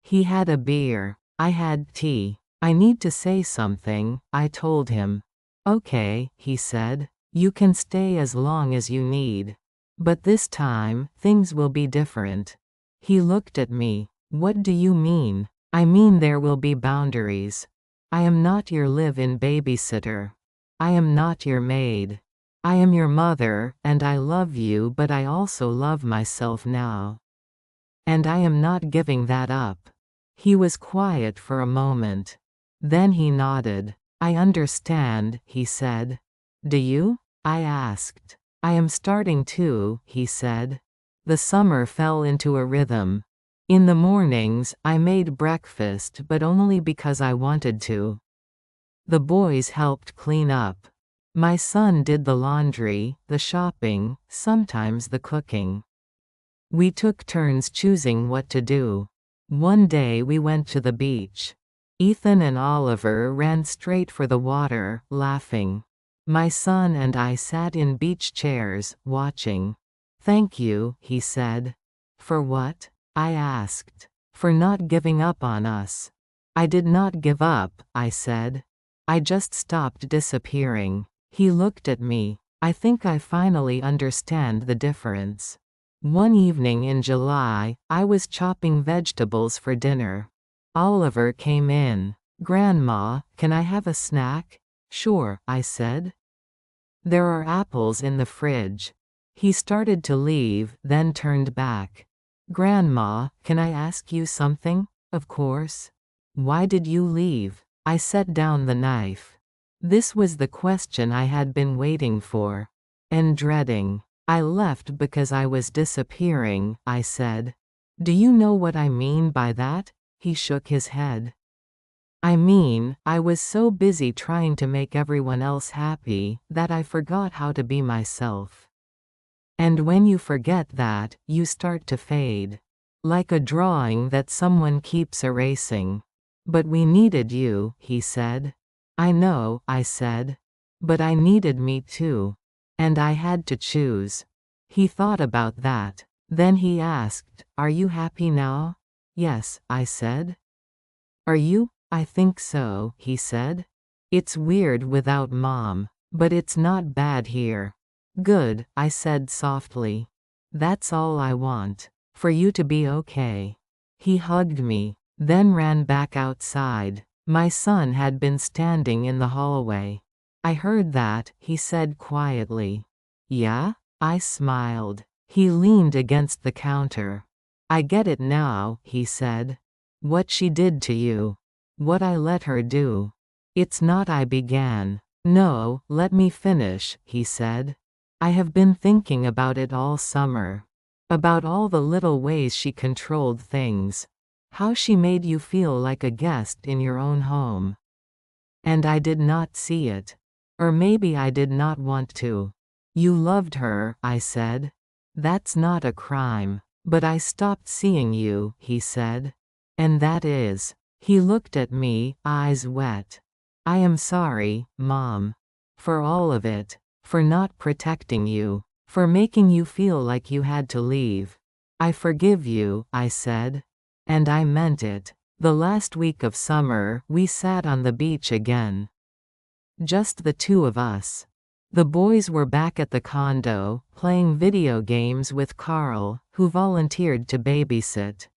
He had a beer. I had tea. I need to say something, I told him. Okay, he said. You can stay as long as you need. But this time, things will be different. He looked at me. What do you mean? I mean there will be boundaries. I am not your live-in babysitter. I am not your maid. I am your mother, and I love you, but I also love myself now. And I am not giving that up. He was quiet for a moment. Then he nodded. I understand, he said. Do you? I asked. I am starting to, he said. The summer fell into a rhythm. In the mornings, I made breakfast, but only because I wanted to. The boys helped clean up. My son did the laundry, the shopping, sometimes the cooking. We took turns choosing what to do. One day we went to the beach. Ethan and Oliver ran straight for the water, laughing. My son and I sat in beach chairs, watching. Thank you, he said. For what? I asked. For not giving up on us. I did not give up, I said. I just stopped disappearing. He looked at me. I think I finally understand the difference. One evening in July, I was chopping vegetables for dinner. Oliver came in. Grandma, can I have a snack? Sure, I said. There are apples in the fridge. He started to leave, then turned back. Grandma, can I ask you something? Of course. Why did you leave? I set down the knife. This was the question I had been waiting for. And dreading. I left because I was disappearing, I said. Do you know what I mean by that? He shook his head. I mean, I was so busy trying to make everyone else happy, that I forgot how to be myself. And when you forget that, you start to fade. Like a drawing that someone keeps erasing. But we needed you, he said. I know, I said. But I needed me too. And I had to choose. He thought about that. Then he asked, Are you happy now? Yes, I said. Are you? I think so, he said. It's weird without Mom. But it's not bad here. Good, I said softly. That's all I want. For you to be okay. He hugged me, then ran back outside. My son had been standing in the hallway. I heard that, he said quietly. Yeah? I smiled. He leaned against the counter. I get it now, he said. What she did to you. What I let her do. It's not I began. No, let me finish, he said. I have been thinking about it all summer. About all the little ways she controlled things. How she made you feel like a guest in your own home. And I did not see it. Or maybe I did not want to. You loved her, I said. That's not a crime. But I stopped seeing you, he said. And that is. He looked at me, eyes wet. I am sorry, Mom. For all of it. For not protecting you. For making you feel like you had to leave. I forgive you, I said. And I meant it. The last week of summer, we sat on the beach again. Just the two of us. The boys were back at the condo, playing video games with Carl, who volunteered to babysit.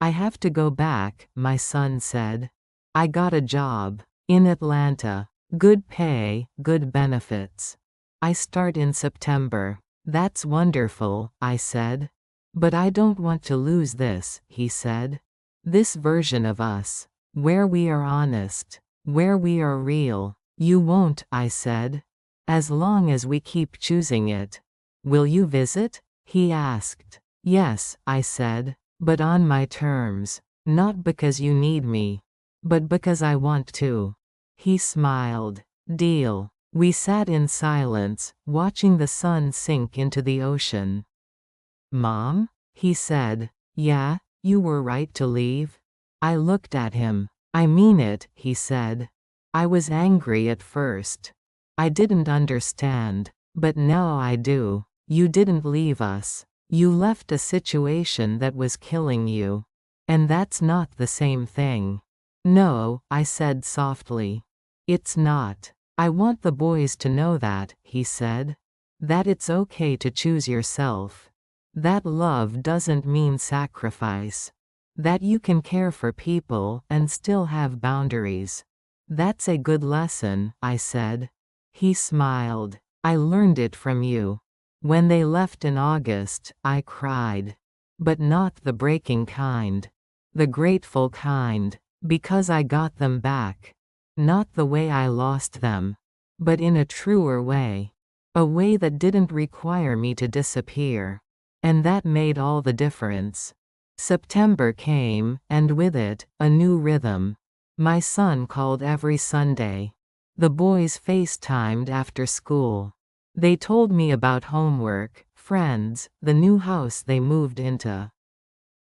I have to go back, my son said. I got a job. In Atlanta. Good pay, good benefits. I start in September. That's wonderful, I said. But I don't want to lose this, he said. This version of us. Where we are honest. Where we are real. You won't, I said. As long as we keep choosing it. Will you visit? He asked. Yes, I said. But on my terms. Not because you need me. But because I want to. He smiled. Deal. We sat in silence, watching the sun sink into the ocean. Mom? He said. Yeah, you were right to leave? I looked at him. I mean it, he said. I was angry at first. I didn't understand. But now I do. You didn't leave us. You left a situation that was killing you. And that's not the same thing. No, I said softly. It's not. I want the boys to know that, he said. That it's okay to choose yourself. That love doesn't mean sacrifice. That you can care for people and still have boundaries. That's a good lesson, I said. He smiled. I learned it from you. When they left in August, I cried. But not the breaking kind. The grateful kind. Because I got them back. Not the way I lost them. But in a truer way. A way that didn't require me to disappear. And that made all the difference. September came, and with it, a new rhythm. My son called every Sunday. The boys FaceTimed after school. They told me about homework, friends, the new house they moved into.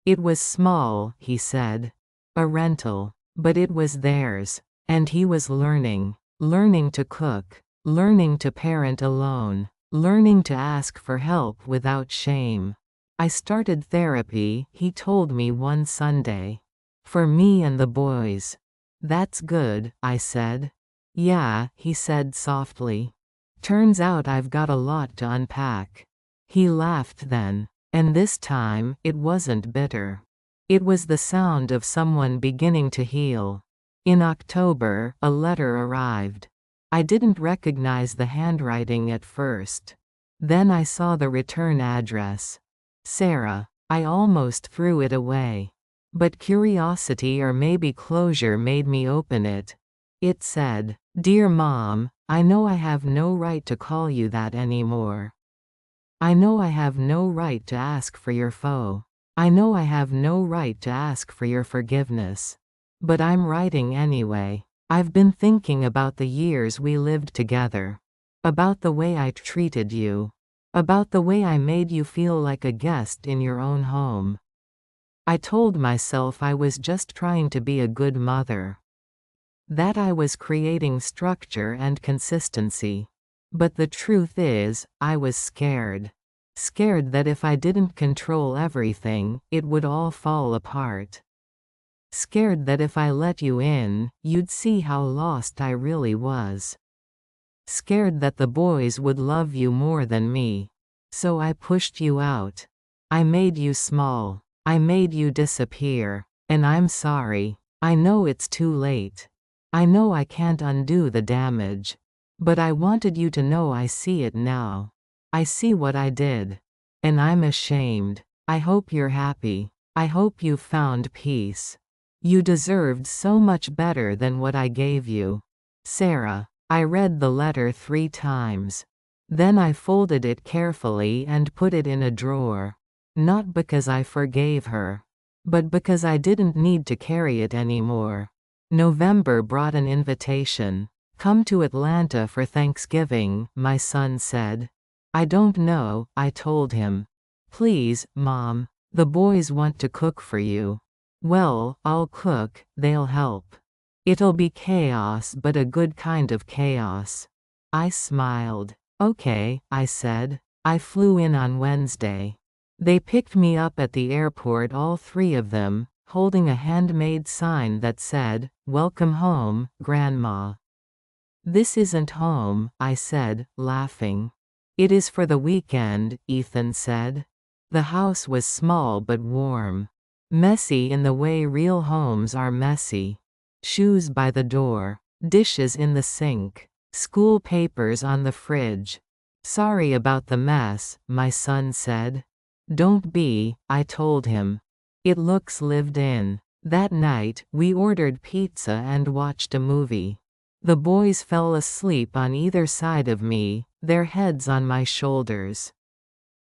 It was small, he said. A rental. But it was theirs. And he was learning. Learning to cook. Learning to parent alone. Learning to ask for help without shame. I started therapy, he told me one Sunday. For me and the boys. That's good, I said. Yeah, he said softly. Turns out I've got a lot to unpack. He laughed then. And this time, it wasn't bitter. It was the sound of someone beginning to heal. In October, a letter arrived. I didn't recognize the handwriting at first. Then I saw the return address. Sarah. I almost threw it away. But curiosity or maybe closure made me open it. It said, Dear Mom, I know I have no right to call you that anymore. I know I have no right to ask for your foe. I know I have no right to ask for your forgiveness. But I'm writing anyway. I've been thinking about the years we lived together. About the way I treated you. About the way I made you feel like a guest in your own home. I told myself I was just trying to be a good mother. That I was creating structure and consistency. But the truth is, I was scared. Scared that if I didn't control everything, it would all fall apart. Scared that if I let you in, you'd see how lost I really was. Scared that the boys would love you more than me. So I pushed you out. I made you small. I made you disappear. And I'm sorry. I know it's too late. I know I can't undo the damage. But I wanted you to know I see it now. I see what I did. And I'm ashamed. I hope you're happy. I hope you've found peace. You deserved so much better than what I gave you. Sarah. I read the letter 3 times. Then I folded it carefully and put it in a drawer. Not because I forgave her. But because I didn't need to carry it anymore. November brought an invitation. Come to Atlanta for Thanksgiving, my son said. I don't know, I told him. Please, Mom. The boys want to cook for you. Well, I'll cook, they'll help. It'll be chaos but a good kind of chaos. I smiled. Okay, I said. I flew in on Wednesday. They picked me up at the airport, all 3 of them, holding a handmade sign that said, Welcome home, Grandma. This isn't home, I said, laughing. It is for the weekend, Ethan said. The house was small but warm. Messy in the way real homes are messy. Shoes by the door. Dishes in the sink. School papers on the fridge. Sorry about the mess, my son said. Don't be, I told him. It looks lived in. That night, we ordered pizza and watched a movie. The boys fell asleep on either side of me, their heads on my shoulders.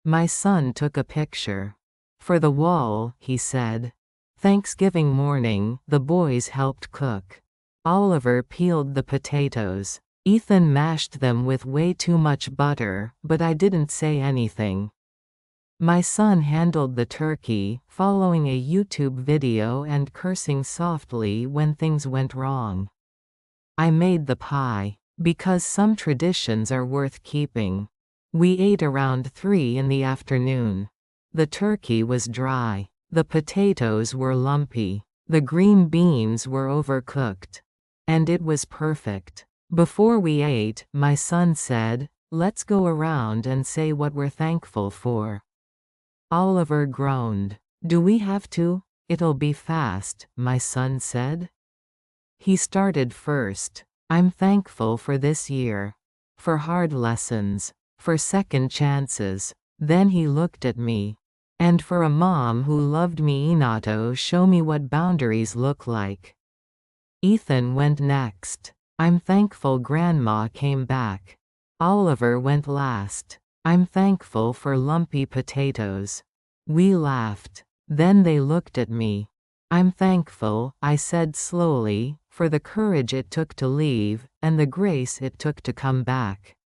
My son took a picture. For the wall, he said. Thanksgiving morning, the boys helped cook. Oliver peeled the potatoes. Ethan mashed them with way too much butter, but I didn't say anything. My son handled the turkey, following a YouTube video and cursing softly when things went wrong. I made the pie, because some traditions are worth keeping. We ate around 3 in the afternoon. The turkey was dry. The potatoes were lumpy. The green beans were overcooked. And it was perfect. Before we ate, my son said, "Let's go around and say what we're thankful for." Oliver groaned. "Do we have to? It'll be fast," my son said. He started first. "I'm thankful for this year. For hard lessons. For second chances." Then he looked at me. "And for a mom who loved me to show me what boundaries look like." Ethan went next. "I'm thankful Grandma came back." Oliver went last. "I'm thankful for lumpy potatoes." We laughed. Then they looked at me. "I'm thankful," I said slowly, "for the courage it took to leave, and the grace it took to come back."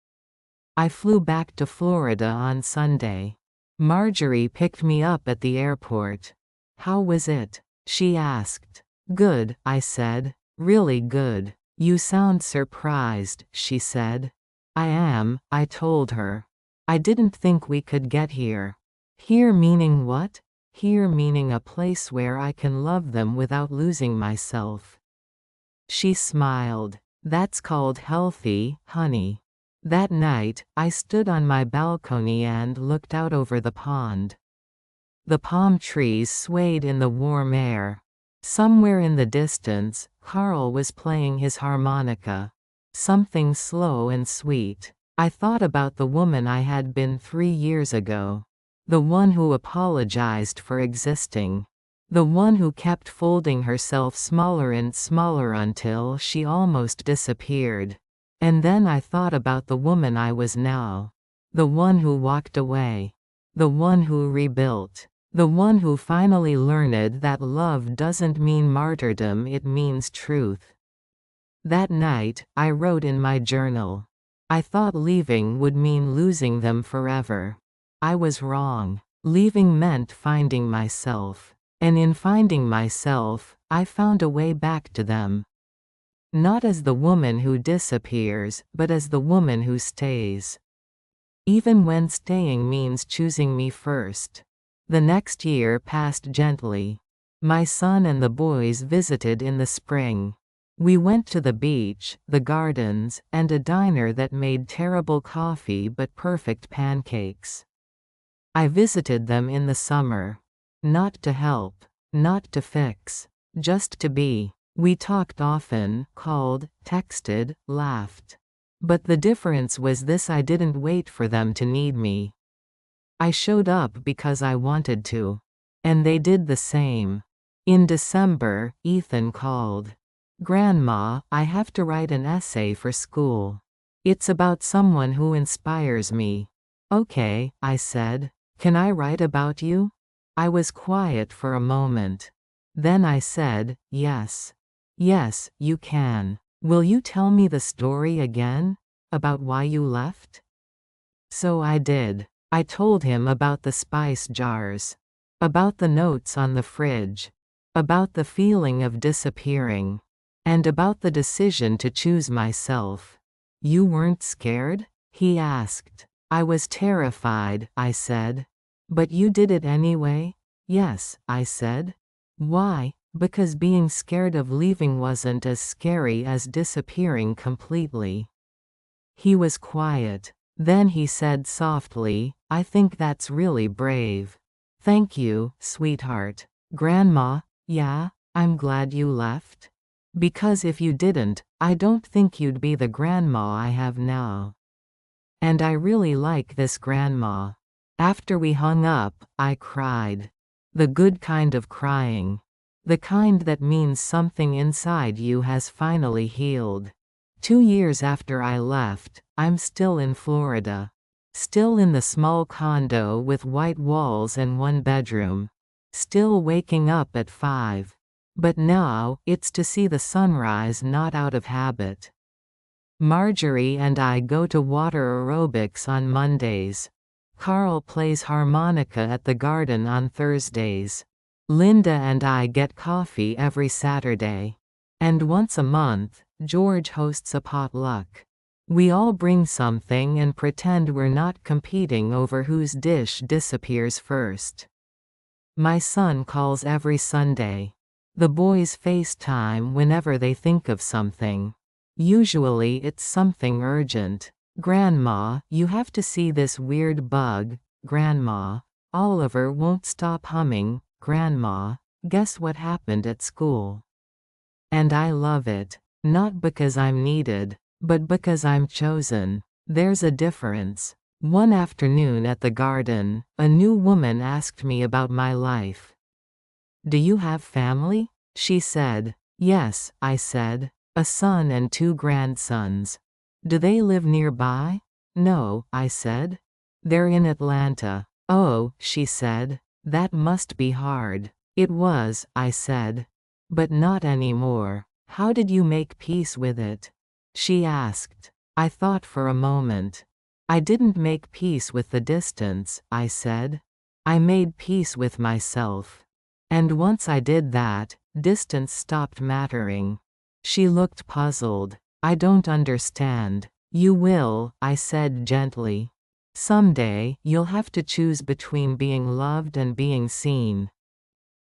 I flew back to Florida on Sunday. Marjorie picked me up at the airport. "How was it?" she asked. "Good," I said. "Really good." "You sound surprised," she said. "I am," I told her. "I didn't think we could get here." "Here meaning what?" "Here meaning a place where I can love them without losing myself." She smiled. "That's called healthy, honey." That night, I stood on my balcony and looked out over the pond. The palm trees swayed in the warm air. Somewhere in the distance, Carl was playing his harmonica. Something slow and sweet. I thought about the woman I had been 3 years ago. The one who apologized for existing. The one who kept folding herself smaller and smaller until she almost disappeared. And then I thought about the woman I was now. The one who walked away. The one who rebuilt. The one who finally learned that love doesn't mean martyrdom, it means truth. That night, I wrote in my journal. I thought leaving would mean losing them forever. I was wrong. Leaving meant finding myself. And in finding myself, I found a way back to them. Not as the woman who disappears, but as the woman who stays. Even when staying means choosing me first. The next year passed gently. My son and the boys visited in the spring. We went to the beach, the gardens, and a diner that made terrible coffee but perfect pancakes. I visited them in the summer. Not to help. Not to fix. Just to be. We talked often, called, texted, laughed. But the difference was this: I didn't wait for them to need me. I showed up because I wanted to. And they did the same. In December, Ethan called. "Grandma, I have to write an essay for school. It's about someone who inspires me." "Okay," I said. "Can I write about you?" I was quiet for a moment. Then I said, "Yes. Yes, you can. Will you tell me the story again? About why you left?" So I did. I told him about the spice jars. About the notes on the fridge. About the feeling of disappearing. And about the decision to choose myself. "You weren't scared?" he asked. "I was terrified," I said. "But you did it anyway?" "Yes," I said. "Why?" "Because being scared of leaving wasn't as scary as disappearing completely." He was quiet. Then he said softly, "I think that's really brave." "Thank you, sweetheart." "Grandma, yeah, I'm glad you left. Because if you didn't, I don't think you'd be the grandma I have now. And I really like this grandma." After we hung up, I cried. The good kind of crying. The kind that means something inside you has finally healed. 2 years after I left, I'm still in Florida. Still in the small condo with white walls and 1 bedroom. Still waking up at 5. But now, it's to see the sunrise, not out of habit. Marjorie and I go to water aerobics on Mondays. Carl plays harmonica at the garden on Thursdays. Linda and I get coffee every Saturday. And once a month, George hosts a potluck. We all bring something and pretend we're not competing over whose dish disappears first. My son calls every Sunday. The boys FaceTime whenever they think of something. Usually it's something urgent. Grandma, you have to see this weird bug. Grandma, Oliver won't stop humming. Grandma, guess what happened at school? And I love it. Not because I'm needed, but because I'm chosen. There's a difference. One afternoon at the garden, a new woman asked me about my life. Do you have family? She said. Yes, I said. A son and 2 grandsons. Do they live nearby? No, I said. They're in Atlanta. Oh, she said. That must be hard. It was, I said. But not anymore. How did you make peace with it? She asked. I thought for a moment. I didn't make peace with the distance, I said. I made peace with myself. And once I did that, distance stopped mattering. She looked puzzled. I don't understand. You will, I said gently. Someday, you'll have to choose between being loved and being seen.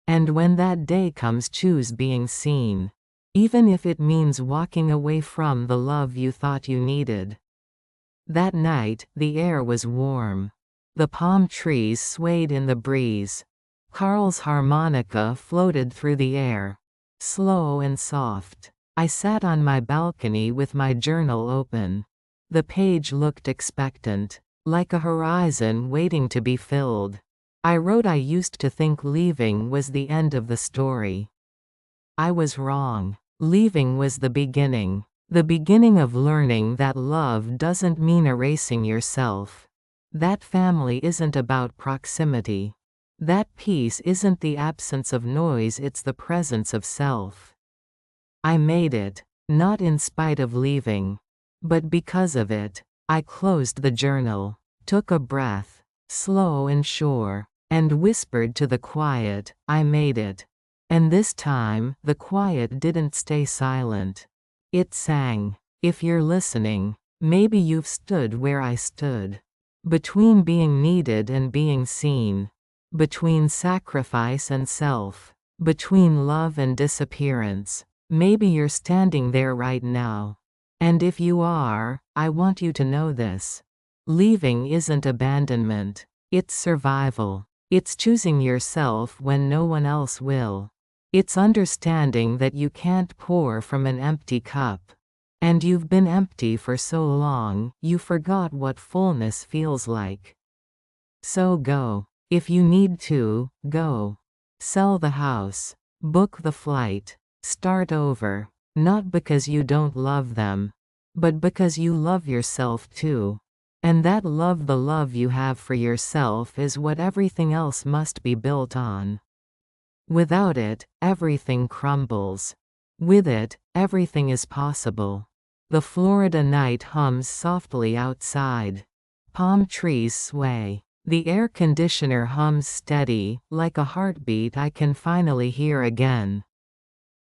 And when that day comes, choose being seen. Even if it means walking away from the love you thought you needed. That night, the air was warm. The palm trees swayed in the breeze. Carl's harmonica floated through the air. Slow and soft. I sat on my balcony with my journal open. The page looked expectant, like a horizon waiting to be filled. I wrote, I used to think leaving was the end of the story. I was wrong. Leaving was the beginning. The beginning of learning that love doesn't mean erasing yourself. That family isn't about proximity. That peace isn't the absence of noise, it's the presence of self. I made it, not in spite of leaving, but because of it. I closed the journal, took a breath, slow and sure, and whispered to the quiet, I made it. And this time, the quiet didn't stay silent. It sang. If you're listening, maybe you've stood where I stood. Between being needed and being seen. Between sacrifice and self. Between love and disappearance. Maybe you're standing there right now. And if you are, I want you to know this. Leaving isn't abandonment. It's survival. It's choosing yourself when no one else will. It's understanding that you can't pour from an empty cup. And you've been empty for so long, you forgot what fullness feels like. So go. If you need to, go. Sell the house. Book the flight. Start over. Not because you don't love them, but because you love yourself too. And that love, the love you have for yourself, is what everything else must be built on. Without it, everything crumbles. With it, everything is possible. The Florida night hums softly outside. Palm trees sway. The air conditioner hums steady, like a heartbeat I can finally hear again.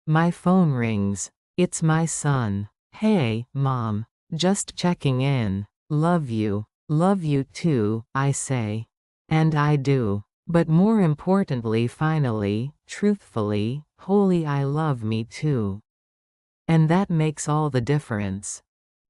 My phone rings. It's my son. Hey, Mom. Just checking in. Love you. Love you too, I say. And I do. But more importantly, finally, truthfully, wholly, I love me too. And that makes all the difference.